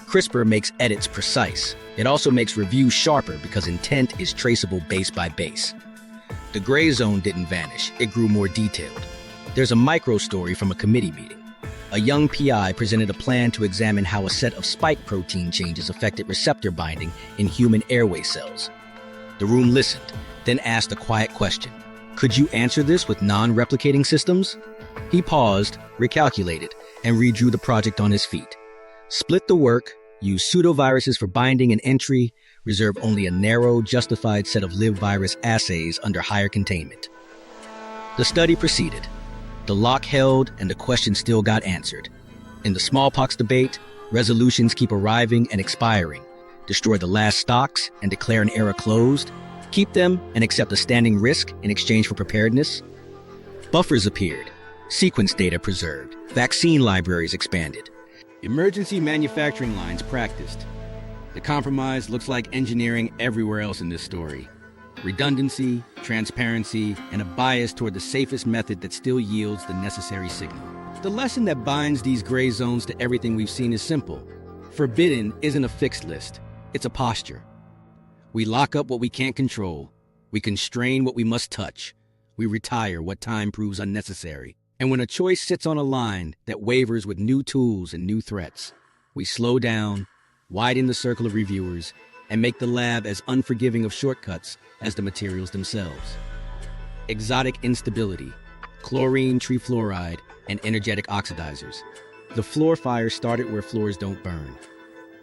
CRISPR makes edits precise. It also makes reviews sharper because intent is traceable base by base. The Grayzone didn't vanish, it grew more detailed. There's a micro-story from a committee meeting. A young PI presented a plan to examine how a set of spike protein changes affected receptor binding in human airway cells. The room listened, then asked a quiet question. Could you answer this with non-replicating systems? He paused, recalculated, and redrew the project on his feet. Split the work, use pseudoviruses for binding and entry, reserve only a narrow, justified set of live virus assays under higher containment. The study proceeded. The lock held, and the question still got answered. In the smallpox debate, resolutions keep arriving and expiring. Destroy the last stocks and declare an era closed. Keep them and accept a standing risk in exchange for preparedness. Buffers appeared. Sequence data preserved. Vaccine libraries expanded. Emergency manufacturing lines practiced. The compromise looks like engineering everywhere else in this story. Redundancy, transparency, and a bias toward the safest method that still yields the necessary signal. The lesson that binds these gray zones to everything we've seen is simple. Forbidden isn't a fixed list, it's a posture. We lock up what we can't control. We constrain what we must touch. We retire what time proves unnecessary. And when a choice sits on a line that wavers with new tools and new threats, we slow down, widen the circle of reviewers, and make the lab as unforgiving of shortcuts as the materials themselves. Exotic instability, chlorine trifluoride, and energetic oxidizers. The floor fire started where floors don't burn.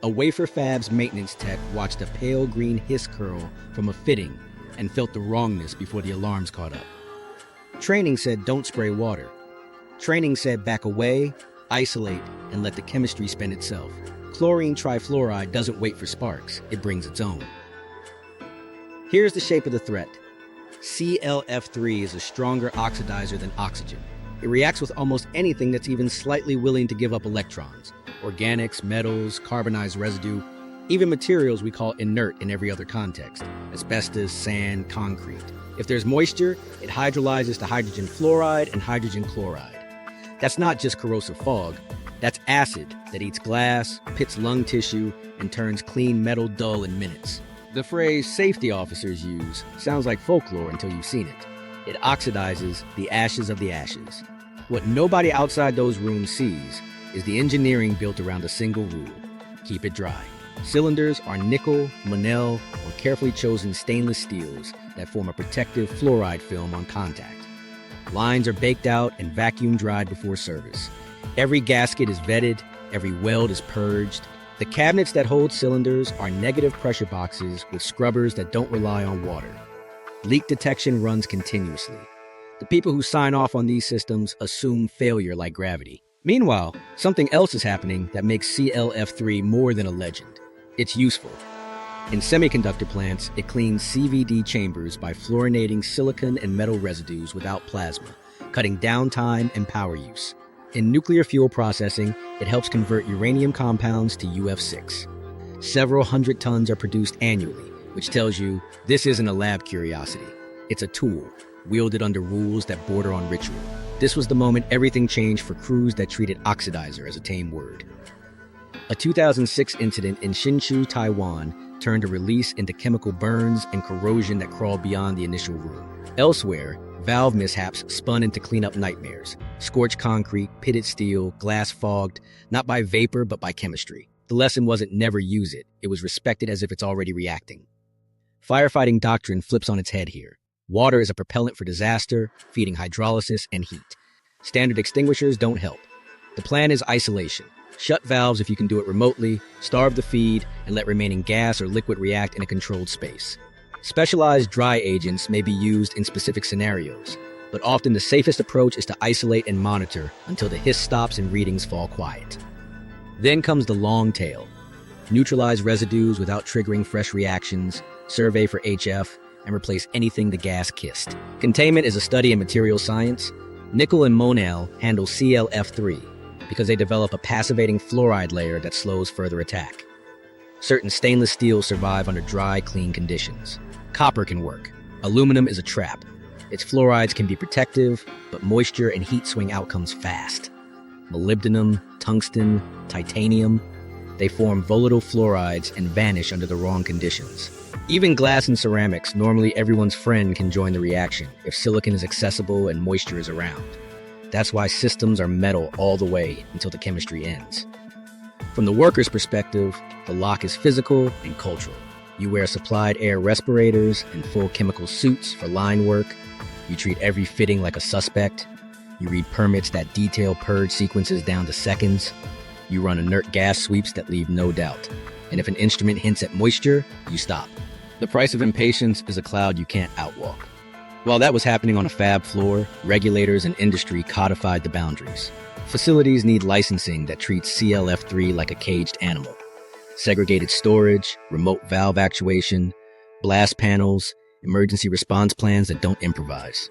A Wafer Fab's maintenance tech watched a pale green hiss curl from a fitting and felt the wrongness before the alarms caught up. Training said don't spray water. Training said back away, isolate, and let the chemistry spend itself. Chlorine Trifluoride doesn't wait for sparks, it brings its own. Here's the shape of the threat. ClF3 is a stronger oxidizer than oxygen. It reacts with almost anything that's even slightly willing to give up electrons. Organics, metals, carbonized residue, even materials we call inert in every other context. Asbestos, sand, concrete. If there's moisture, it hydrolyzes to hydrogen fluoride and hydrogen chloride. That's not just corrosive fog. That's acid that eats glass, pits lung tissue, and turns clean metal dull in minutes. The phrase safety officers use sounds like folklore until you've seen it. It oxidizes the ashes of the ashes. What nobody outside those rooms sees is the engineering built around a single rule: keep it dry. Cylinders are nickel, Monel, or carefully chosen stainless steels that form a protective fluoride film on contact. Lines are baked out and vacuum dried before service. Every gasket is vetted, every weld is purged. The cabinets that hold cylinders are negative pressure boxes with scrubbers that don't rely on water. Leak detection runs continuously. The people who sign off on these systems assume failure like gravity. Meanwhile, something else is happening that makes ClF3 more than a legend. It's useful. In semiconductor plants, it cleans CVD chambers by fluorinating silicon and metal residues without plasma, cutting downtime and power use. In nuclear fuel processing, it helps convert uranium compounds to UF6. Several hundred tons are produced annually, which tells you this isn't a lab curiosity. It's a tool, wielded under rules that border on ritual. This was the moment everything changed for crews that treated oxidizer as a tame word. A 2006 incident in Hsinchu, Taiwan, turned a release into chemical burns and corrosion that crawled beyond the initial room. Elsewhere, valve mishaps spun into cleanup nightmares. Scorched concrete, pitted steel, glass fogged, not by vapor but by chemistry. The lesson wasn't never use it. It was respected as if it's already reacting. Firefighting doctrine flips on its head here. Water is a propellant for disaster, feeding hydrolysis and heat. Standard extinguishers don't help. The plan is isolation. Shut valves if you can do it remotely, starve the feed, and let remaining gas or liquid react in a controlled space. Specialized dry agents may be used in specific scenarios, but often the safest approach is to isolate and monitor until the hiss stops and readings fall quiet. Then comes the long tail. Neutralize residues without triggering fresh reactions, survey for HF, and replace anything the gas kissed. Containment is a study in material science. Nickel and Monel handle ClF3 because they develop a passivating fluoride layer that slows further attack. Certain stainless steels survive under dry, clean conditions. Copper can work. Aluminum is a trap. Its fluorides can be protective, but moisture and heat swing outcomes fast. Molybdenum, tungsten, titanium, they form volatile fluorides and vanish under the wrong conditions. Even glass and ceramics, normally everyone's friend, can join the reaction if silicon is accessible and moisture is around. That's why systems are metal all the way until the chemistry ends. From the worker's perspective, the lock is physical and cultural. You wear supplied air respirators and full chemical suits for line work. You treat every fitting like a suspect. You read permits that detail purge sequences down to seconds. You run inert gas sweeps that leave no doubt. And if an instrument hints at moisture, you stop. The price of impatience is a cloud you can't outwalk. While that was happening on a fab floor, regulators and industry codified the boundaries. Facilities need licensing that treats ClF3 like a caged animal. Segregated storage, remote valve actuation, blast panels, emergency response plans that don't improvise.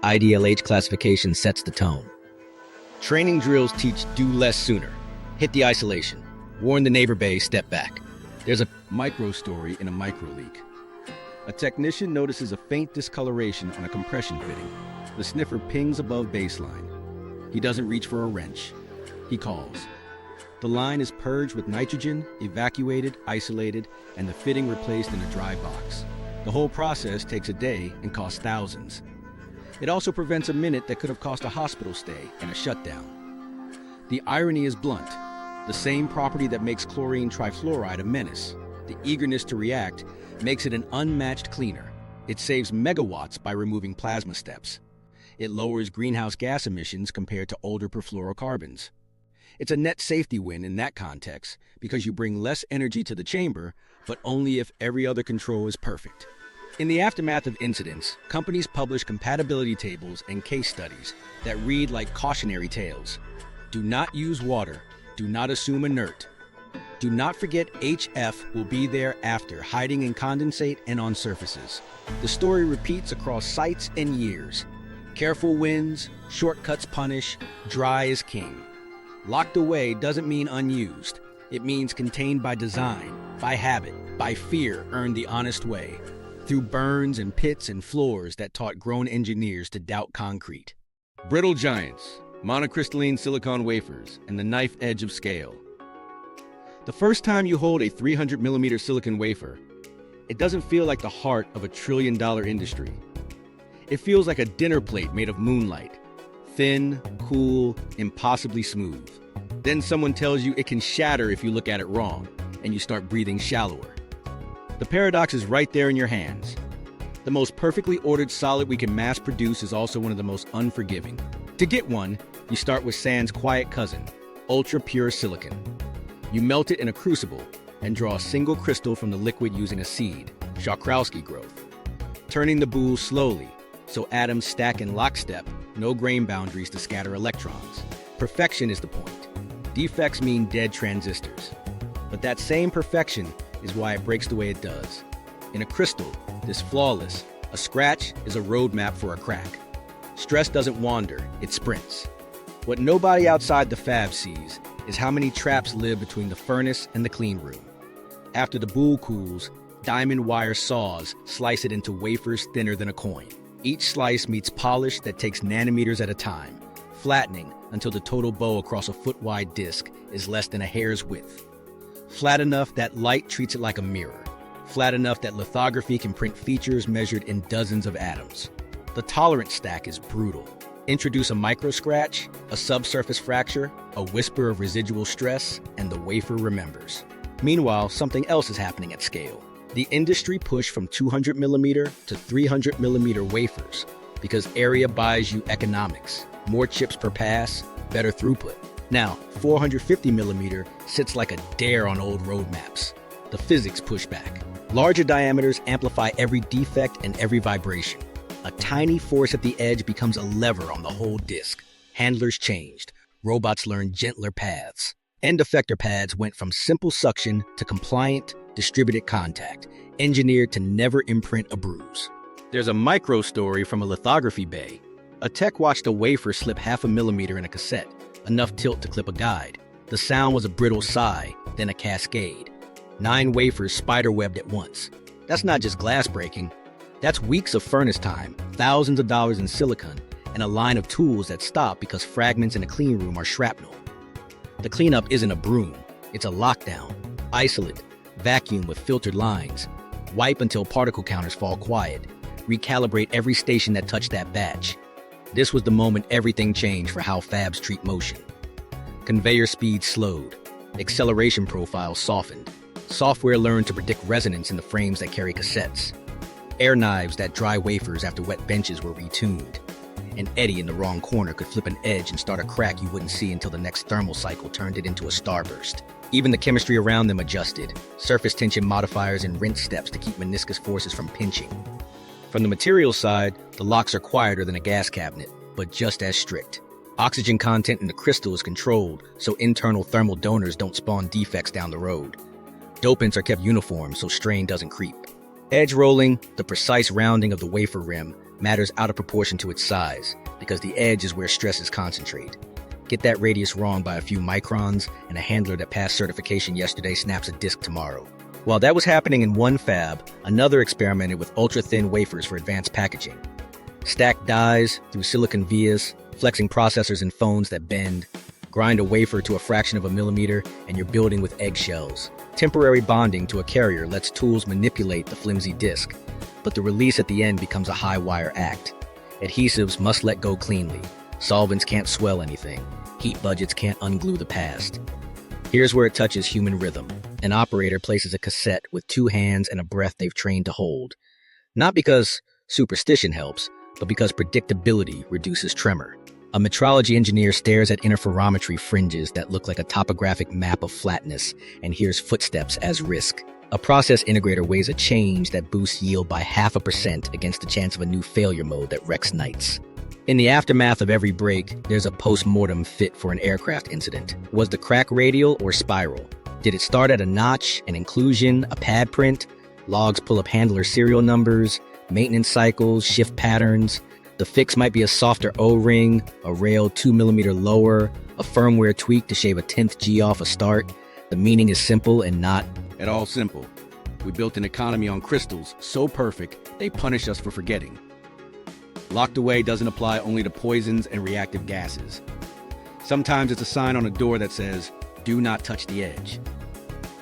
IDLH classification sets the tone. Training drills teach do less sooner. Hit the isolation. Warn the neighbor bay, step back. There's a Micro story in a micro leak. A technician notices a faint discoloration on a compression fitting. The sniffer pings above baseline. He doesn't reach for a wrench. He calls. The line is purged with nitrogen, evacuated, isolated, and the fitting replaced in a dry box. The whole process takes a day and costs thousands. It also prevents a minute that could have cost a hospital stay and a shutdown. The irony is blunt. The same property that makes chlorine trifluoride a menace, the eagerness to react, makes it an unmatched cleaner. It saves megawatts by removing plasma steps. It lowers greenhouse gas emissions compared to older perfluorocarbons. It's a net safety win in that context because you bring less energy to the chamber, but only if every other control is perfect. In the aftermath of incidents, companies publish compatibility tables and case studies that read like cautionary tales. Do not use water. Do not assume inert. Do not forget HF will be there after, hiding in condensate and on surfaces. The story repeats across sites and years. Careful wins, shortcuts punish, dry is king. Locked away doesn't mean unused. It means contained by design, by habit, by fear earned the honest way, through burns and pits and floors that taught grown engineers to doubt concrete. Brittle giants, monocrystalline silicon wafers, and the knife edge of scale. The first time you hold a 300mm silicon wafer, it doesn't feel like the heart of a trillion-dollar industry. It feels like a dinner plate made of moonlight, thin, cool, impossibly smooth. Then someone tells you it can shatter if you look at it wrong, and you start breathing shallower. The paradox is right there in your hands. The most perfectly ordered solid we can mass produce is also one of the most unforgiving. To get one, you start with sand's quiet cousin, ultra-pure silicon. You melt it in a crucible and draw a single crystal from the liquid using a seed, Shawkrowski growth. Turning the boule slowly, so atoms stack in lockstep, no grain boundaries to scatter electrons. Perfection is the point. Defects mean dead transistors. But that same perfection is why it breaks the way it does. In a crystal, this flawless, a scratch is a roadmap for a crack. Stress doesn't wander, it sprints. What nobody outside the fab sees is how many traps live between the furnace and the clean room. After the boule cools, diamond wire saws slice it into wafers thinner than a coin. Each slice meets polish that takes nanometers at a time, flattening until the total bow across a foot-wide disc is less than a hair's width. Flat enough that light treats it like a mirror. Flat enough that lithography can print features measured in dozens of atoms. The tolerance stack is brutal. Introduce a micro scratch, a subsurface fracture, a whisper of residual stress, and the wafer remembers. Meanwhile, something else is happening at scale. The industry pushed from 200mm to 300mm wafers because area buys you economics. More chips per pass, better throughput. Now, 450mm sits like a dare on old roadmaps. The physics push back. Larger diameters amplify every defect and every vibration. A tiny force at the edge becomes a lever on the whole disk. Handlers changed. Robots learned gentler paths. End effector pads went from simple suction to compliant, distributed contact, engineered to never imprint a bruise. There's a micro story from a lithography bay. A tech watched a wafer slip 0.5 millimeter in a cassette, enough tilt to clip a guide. The sound was a brittle sigh, then a cascade. 9 wafers spiderwebbed at once. That's not just glass breaking. That's weeks of furnace time, thousands of dollars in silicon, and a line of tools that stop because fragments in a clean room are shrapnel. The cleanup isn't a broom, it's a lockdown. Isolate, vacuum with filtered lines, wipe until particle counters fall quiet, recalibrate every station that touched that batch. This was the moment everything changed for how fabs treat motion. Conveyor speed slowed, acceleration profiles softened, software learned to predict resonance in the frames that carry cassettes. Air knives that dry wafers after wet benches were retuned. An eddy in the wrong corner could flip an edge and start a crack you wouldn't see until the next thermal cycle turned it into a starburst. Even the chemistry around them adjusted, surface tension modifiers and rinse steps to keep meniscus forces from pinching. From the materials side, the locks are quieter than a gas cabinet, but just as strict. Oxygen content in the crystal is controlled, so internal thermal donors don't spawn defects down the road. Dopants are kept uniform, so strain doesn't creep. Edge rolling, the precise rounding of the wafer rim, matters out of proportion to its size, because the edge is where stresses concentrate. Get that radius wrong by a few microns, and a handler that passed certification yesterday snaps a disk tomorrow. While that was happening in one fab, another experimented with ultra-thin wafers for advanced packaging. Stack dies through silicon vias, flexing processors and phones that bend. Grind a wafer to a fraction of a millimeter, and you're building with eggshells. Temporary bonding to a carrier lets tools manipulate the flimsy disk, but the release at the end becomes a high-wire act. Adhesives must let go cleanly. Solvents can't swell anything. Heat budgets can't unglue the past. Here's where it touches human rhythm. An operator places a cassette with 2 hands and a breath they've trained to hold. Not because superstition helps, but because predictability reduces tremor. A metrology engineer stares at interferometry fringes that look like a topographic map of flatness and hears footsteps as risk. A process integrator weighs a change that boosts yield by 0.5% against the chance of a new failure mode that wrecks nights. In the aftermath of every break, there's a post-mortem fit for an aircraft incident. Was the crack radial or spiral? Did it start at a notch, an inclusion, a pad print? Logs pull up handler serial numbers, maintenance cycles, shift patterns. The fix might be a softer O-ring, a rail 2 millimeter lower, a firmware tweak to shave a 10th G off a start. The meaning is simple and not At all simple. We built an economy on crystals so perfect, they punish us for forgetting. Locked away doesn't apply only to poisons and reactive gases. Sometimes it's a sign on a door that says, "Do not touch the edge."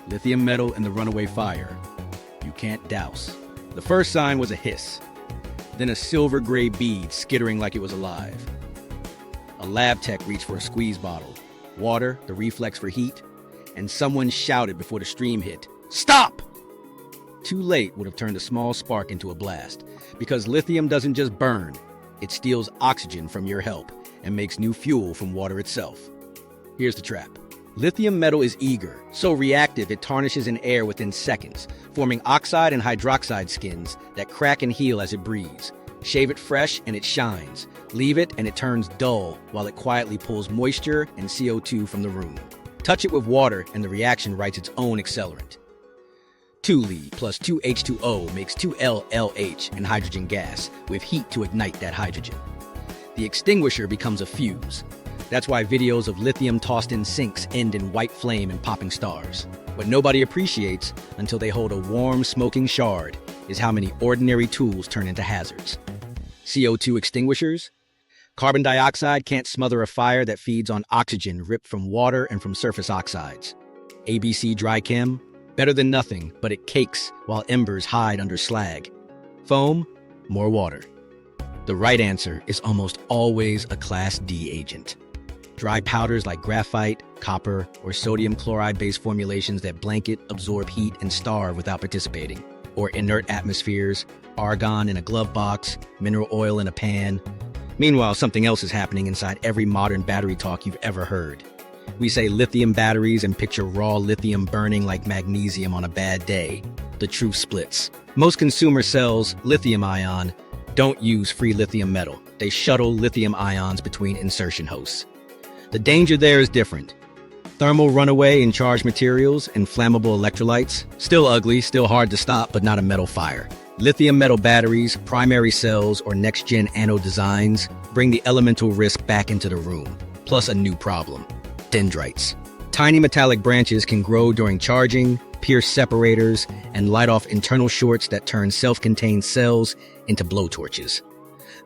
Lithium metal and the runaway fire. You can't douse. The first sign was a hiss, then a silver-gray bead skittering like it was alive. A lab tech reached for a squeeze bottle, water, the reflex for heat, and someone shouted before the stream hit, "Stop!" Too late would have turned a small spark into a blast, because lithium doesn't just burn, it steals oxygen from your help and makes new fuel from water itself. Here's the trap. Lithium metal is eager, so reactive it tarnishes in air within seconds, forming oxide and hydroxide skins that crack and heal as it breathes. Shave it fresh and it shines. Leave it and it turns dull while it quietly pulls moisture and CO2 from the room. Touch it with water and the reaction writes its own accelerant. 2 Li plus 2 H2O makes 2 LLH and hydrogen gas, with heat to ignite that hydrogen. The extinguisher becomes a fuse. That's why videos of lithium tossed in sinks end in white flame and popping stars. What nobody appreciates until they hold a warm, smoking shard is how many ordinary tools turn into hazards. CO2 extinguishers? Carbon dioxide can't smother a fire that feeds on oxygen ripped from water and from surface oxides. ABC dry chem? Better than nothing, but it cakes while embers hide under slag. Foam? More water. The right answer is almost always a Class D agent. Dry powders like graphite, copper, or sodium chloride-based formulations that blanket, absorb heat, and starve without participating. or inert atmospheres, argon in a glove box, mineral oil in a pan. Meanwhile, something else is happening inside every modern battery talk you've ever heard. We say lithium batteries and picture raw lithium burning like magnesium on a bad day. The truth splits. Most consumer cells, lithium-ion, don't use free lithium metal. They shuttle lithium ions between insertion hosts. The danger there is different. Thermal runaway in charged materials and flammable electrolytes. Still ugly, still hard to stop, but not a metal fire. Lithium metal batteries, primary cells, or next-gen anode designs bring the elemental risk back into the room. Plus a new problem: dendrites. Tiny metallic branches can grow during charging, pierce separators, and light off internal shorts that turn self-contained cells into blowtorches.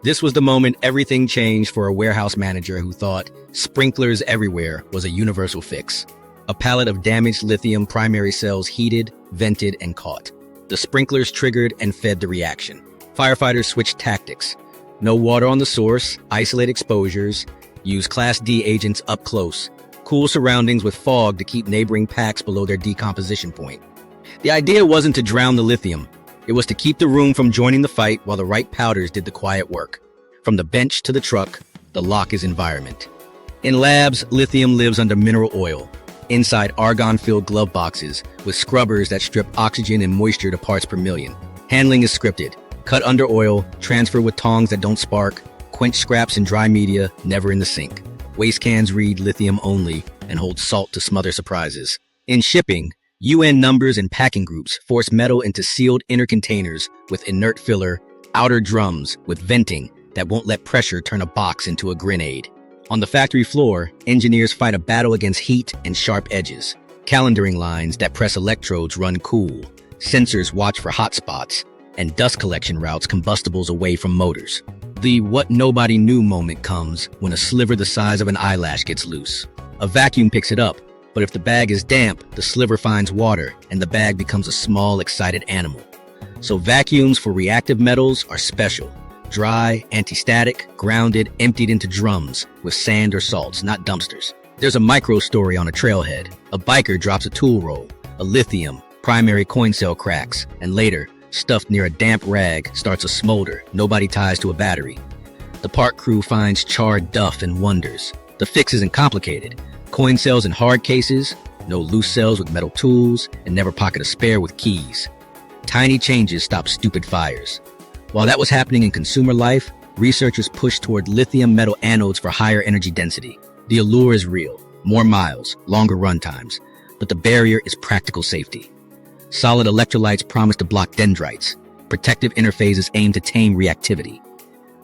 This was the moment everything changed for a warehouse manager who thought sprinklers everywhere was a universal fix. A pallet of damaged lithium primary cells heated, vented, and caught. The sprinklers triggered and fed the reaction. Firefighters switched tactics. No water on the source, isolate exposures, use Class D agents up close, cool surroundings with fog to keep neighboring packs below their decomposition point. The idea wasn't to drown the lithium. It was to keep the room from joining the fight while the right powders did the quiet work. From the bench to the truck, the lock is environment. In labs, lithium lives under mineral oil, inside argon-filled glove boxes with scrubbers that strip oxygen and moisture to parts per million. Handling is scripted. Cut under oil, transfer with tongs that don't spark, quench scraps in dry media, never in the sink. Waste cans read lithium only and hold salt to smother surprises. In shipping, UN numbers and packing groups force metal into sealed inner containers with inert filler, outer drums with venting that won't let pressure turn a box into a grenade. On the factory floor, engineers fight a battle against heat and sharp edges. Calendaring lines that press electrodes run cool. Sensors watch for hot spots, and dust collection routes combustibles away from motors. The what nobody knew moment comes when a sliver the size of an eyelash gets loose. A vacuum picks it up, but if the bag is damp, the sliver finds water, and the bag becomes a small, excited animal. So vacuums for reactive metals are special. Dry, anti-static, grounded, emptied into drums with sand or salts, not dumpsters. There's a micro story on a trailhead. A biker drops a tool roll, a lithium, primary coin cell cracks, and later, stuffed near a damp rag, starts a smolder nobody ties to a battery. The park crew finds charred duff and wonders. The fix isn't complicated. Coin cells in hard cases, no loose cells with metal tools, and never pocket a spare with keys. Tiny changes stop stupid fires. While that was happening in consumer life, researchers pushed toward lithium metal anodes for higher energy density. The allure is real, more miles, longer run times, but the barrier is practical safety. Solid electrolytes promise to block dendrites. Protective interfaces aim to tame reactivity.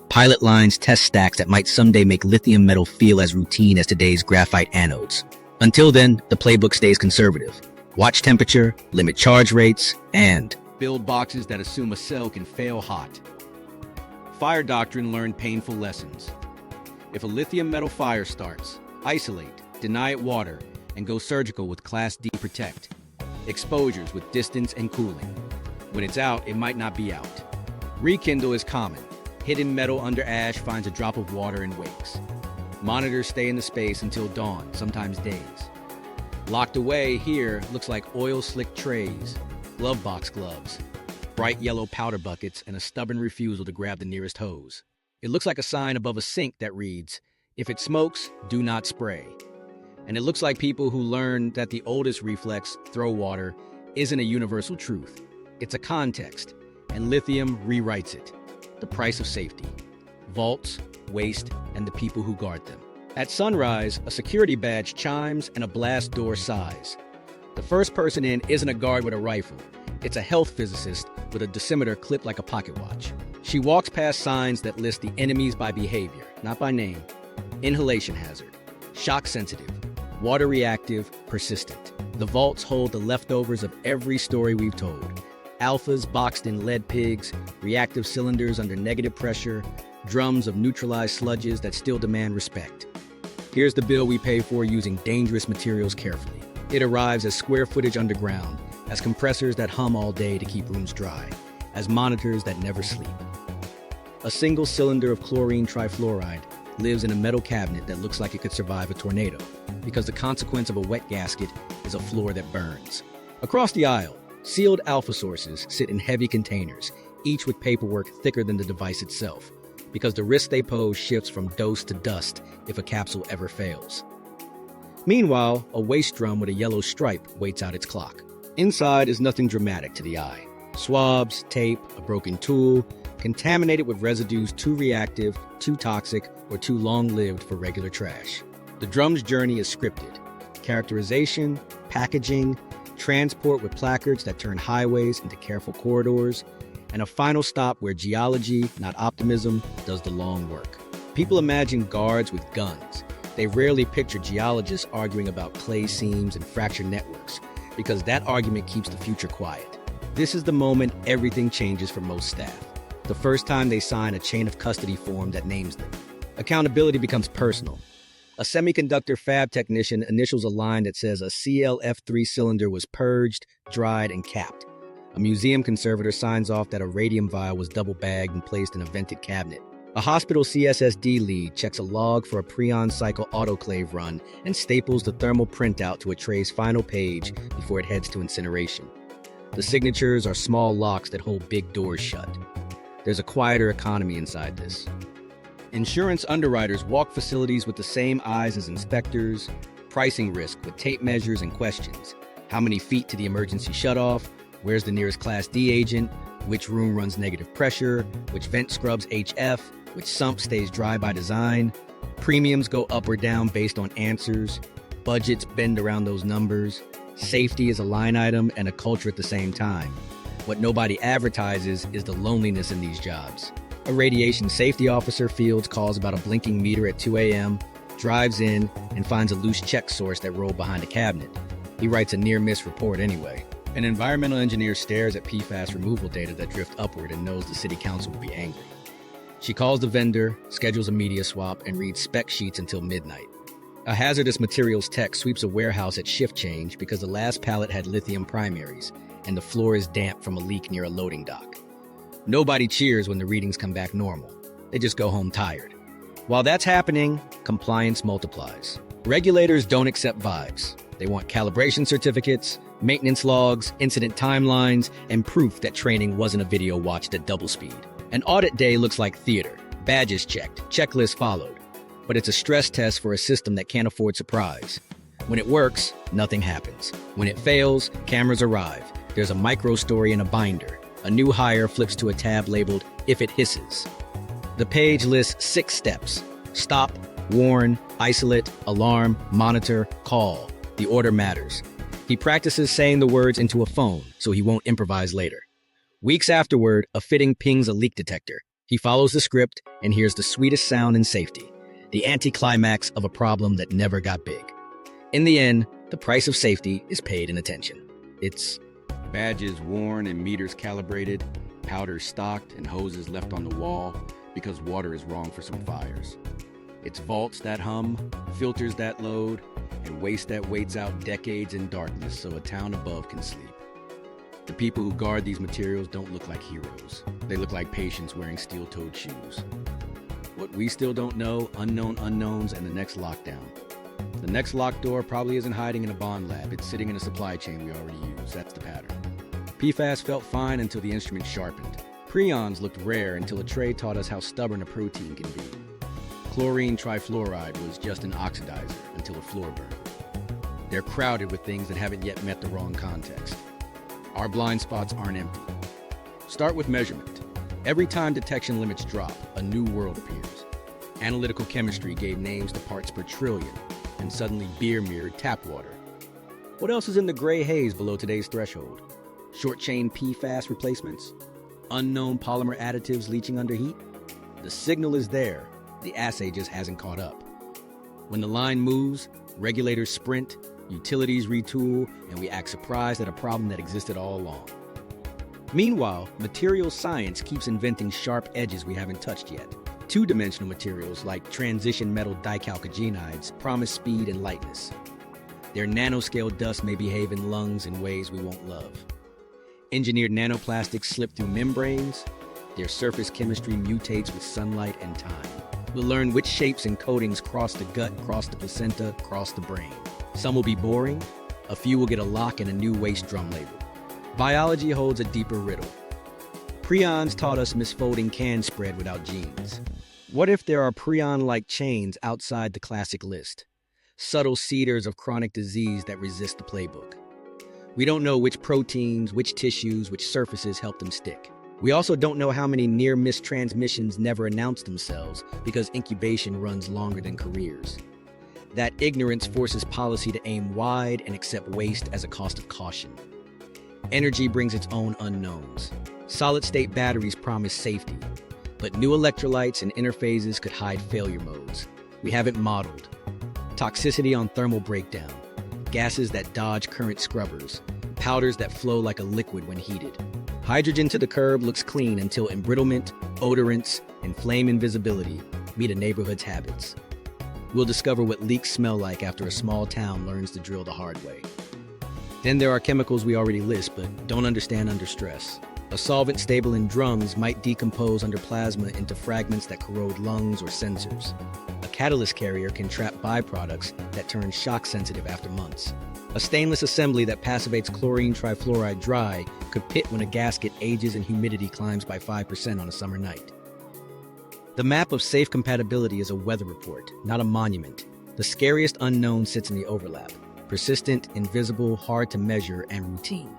Pilot lines test stacks that might someday make lithium metal feel as routine as today's graphite anodes. Until then, the playbook stays conservative. Watch temperature, limit charge rates, and build boxes that assume a cell can fail hot. Fire doctrine learned painful lessons. If a lithium metal fire starts, isolate, deny it water, and go surgical with Class D protect. Exposures with distance and cooling. When it's out, it might not be out. Rekindle is common. Hidden metal under ash finds a drop of water and wakes. Monitors stay in the space until dawn, sometimes days. Locked away here looks like oil-slick trays, glove box gloves, bright yellow powder buckets, and a stubborn refusal to grab the nearest hose. It looks like a sign above a sink that reads, "If it smokes, do not spray." And it looks like people who learned that the oldest reflex, throw water, isn't a universal truth. It's a context, and lithium rewrites it. The price of safety. Vaults, waste, and the people who guard them. At sunrise, a security badge chimes and a blast door sighs. The first person in isn't a guard with a rifle. It's a health physicist with a dosimeter clipped like a pocket watch. She walks past signs that list the enemies by behavior, not by name. Inhalation hazard, shock sensitive, water reactive, persistent. The vaults hold the leftovers of every story we've told. Alphas boxed in lead pigs, reactive cylinders under negative pressure, drums of neutralized sludges that still demand respect. Here's the bill we pay for using dangerous materials carefully. It arrives as square footage underground, as compressors that hum all day to keep rooms dry, as monitors that never sleep. A single cylinder of chlorine trifluoride lives in a metal cabinet that looks like it could survive a tornado, because the consequence of a wet gasket is a floor that burns. Across the aisle, Sealed alpha sources sit in heavy containers, each with paperwork thicker than the device itself, because the risk they pose shifts from dose to dust if a capsule ever fails. Meanwhile, a waste drum with a yellow stripe waits out its clock. Inside is nothing dramatic to the eye. Swabs, tape, a broken tool, contaminated with residues too reactive, too toxic, or too long-lived for regular trash. The drum's journey is scripted. Characterization, packaging, transport with placards that turn highways into careful corridors, and a final stop where geology, not optimism, does the long work. People imagine guards with guns. They rarely picture geologists arguing about clay seams and fractured networks, because that argument keeps the future quiet. This is the moment everything changes for most staff. The first time they sign a chain of custody form that names them. Accountability becomes personal. A semiconductor fab technician initials a line that says a CLF3 cylinder was purged, dried, and capped. A museum conservator signs off that a radium vial was double-bagged and placed in a vented cabinet. A hospital CSSD lead checks a log for a Prions cycle autoclave run and staples the thermal printout to a tray's final page before it heads to incineration. The signatures are small locks that hold big doors shut. There's a quieter economy inside this. Insurance underwriters walk facilities with the same eyes as inspectors, pricing risk with tape measures and questions. How many feet to the emergency shutoff? Where's the nearest Class D agent? Which room runs negative pressure? Which vent scrubs HF? Which sump stays dry by design? Premiums go up or down based on answers. Budgets bend around those numbers. Safety is a line item and a culture at the same time. What nobody advertises is the loneliness in these jobs. A radiation safety officer fields calls about a blinking meter at 2 a.m., drives in, and finds a loose check source that rolled behind a cabinet. He writes a near-miss report anyway. An environmental engineer stares at PFAS removal data that drift upward and knows the city council will be angry. She calls the vendor, schedules a media swap, and reads spec sheets until midnight. A hazardous materials tech sweeps a warehouse at shift change because the last pallet had lithium primaries, and the floor is damp from a leak near a loading dock. Nobody cheers when the readings come back normal. They just go home tired. While that's happening, compliance multiplies. Regulators don't accept vibes. They want calibration certificates, maintenance logs, incident timelines, and proof that training wasn't a video watched at double speed. An audit day looks like theater. Badges checked, checklists followed. But it's a stress test for a system that can't afford surprise. When it works, nothing happens. When it fails, cameras arrive. There's a micro story in a binder. A new hire flips to a tab labeled, "If it hisses." The page lists 6 steps. Stop, warn, isolate, alarm, monitor, call. The order matters. He practices saying the words into a phone so he won't improvise later. Weeks afterward, a fitting pings a leak detector. He follows the script and hears the sweetest sound in safety. The anticlimax of a problem that never got big. In the end, the price of safety is paid in attention. It's badges worn and meters calibrated, powders stocked and hoses left on the wall because water is wrong for some fires. It's vaults that hum, filters that load, and waste that waits out decades in darkness so a town above can sleep. The people who guard these materials don't look like heroes. They look like patients wearing steel-toed shoes. What we still don't know, unknown unknowns, and the next lockdown. The next locked door probably isn't hiding in a bond lab. It's sitting in a supply chain we already use. That's the pattern. PFAS felt fine until the instrument sharpened. Prions looked rare until a tray taught us how stubborn a protein can be. Chlorine Trifluoride was just an oxidizer until a floor burned. They're crowded with things that haven't yet met the wrong context. Our blind spots aren't empty. Start with measurement. Every time detection limits drop, a new world appears. Analytical chemistry gave names to parts per trillion, and suddenly beer mirrored tap water. What else is in the gray haze below today's threshold? Short-chain PFAS replacements? Unknown polymer additives leaching under heat? The signal is there. The assay just hasn't caught up. When the line moves, regulators sprint, utilities retool, and we act surprised at a problem that existed all along. Meanwhile, materials science keeps inventing sharp edges we haven't touched yet. Two-dimensional materials like transition metal dichalcogenides promise speed and lightness. Their nanoscale dust may behave in lungs in ways we won't love. Engineered nanoplastics slip through membranes. Their surface chemistry mutates with sunlight and time. We'll learn which shapes and coatings cross the gut, cross the placenta, cross the brain. Some will be boring. A few will get a lock and a new waste drum label. Biology holds a deeper riddle. Prions taught us misfolding can spread without genes. What if there are prion-like chains outside the classic list? Subtle seeders of chronic disease that resist the playbook. We don't know which proteins, which tissues, which surfaces help them stick. We also don't know how many near-miss transmissions never announce themselves because incubation runs longer than careers. That ignorance forces policy to aim wide and accept waste as a cost of caution. Energy brings its own unknowns. Solid-state batteries promise safety, but new electrolytes and interphases could hide failure modes we haven't modeled. Toxicity on thermal breakdown, gases that dodge current scrubbers, powders that flow like a liquid when heated. Hydrogen to the curb looks clean until embrittlement, odorants, and flame invisibility meet a neighborhood's habits. We'll discover what leaks smell like after a small town learns to drill the hard way. Then there are chemicals we already list but don't understand under stress. A solvent stable in drums might decompose under plasma into fragments that corrode lungs or sensors. A catalyst carrier can trap byproducts that turn shock-sensitive after months. A stainless assembly that passivates chlorine trifluoride dry could pit when a gasket ages and humidity climbs by 5% on a summer night. The map of safe compatibility is a weather report, not a monument. The scariest unknown sits in the overlap. Persistent, invisible, hard to measure, and routine.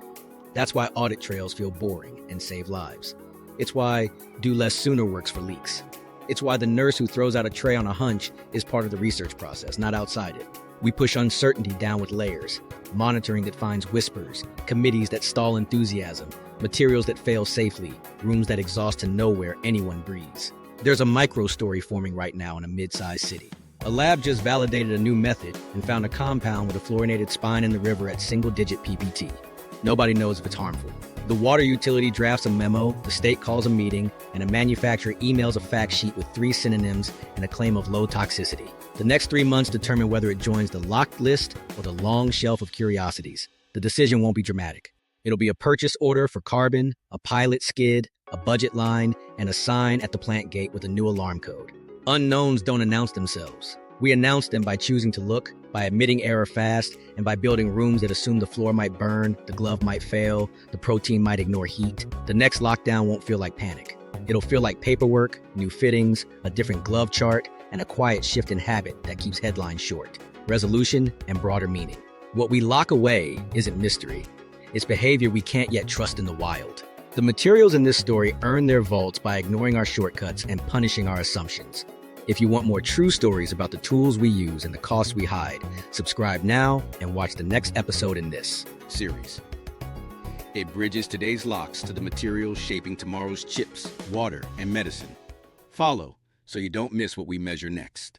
That's why audit trails feel boring and save lives. It's why do less sooner works for leaks. It's why the nurse who throws out a tray on a hunch is part of the research process, not outside it. We push uncertainty down with layers, monitoring that finds whispers, committees that stall enthusiasm, materials that fail safely, rooms that exhaust to know where anyone breathes. There's a micro-story forming right now in a mid-sized city. A lab just validated a new method and found a compound with a fluorinated spine in the river at single-digit ppt. Nobody knows if it's harmful. The water utility drafts a memo, the state calls a meeting, and a manufacturer emails a fact sheet with 3 synonyms and a claim of low toxicity. The next 3 months determine whether it joins the locked list or the long shelf of curiosities. The decision won't be dramatic. It'll be a purchase order for carbon, a pilot skid, a budget line, and a sign at the plant gate with a new alarm code. Unknowns don't announce themselves. We announce them by choosing to look, by admitting error fast, and by building rooms that assume the floor might burn, the glove might fail, the protein might ignore heat. The next lockdown won't feel like panic. It'll feel like paperwork, new fittings, a different glove chart, and a quiet shift in habit that keeps headlines short. Resolution and broader meaning. What we lock away isn't mystery. It's behavior we can't yet trust in the wild. The materials in this story earn their vaults by ignoring our shortcuts and punishing our assumptions. If you want more true stories about the tools we use and the costs we hide, subscribe now and watch the next episode in this series. It bridges today's locks to the materials shaping tomorrow's chips, water, and medicine. Follow so you don't miss what we measure next.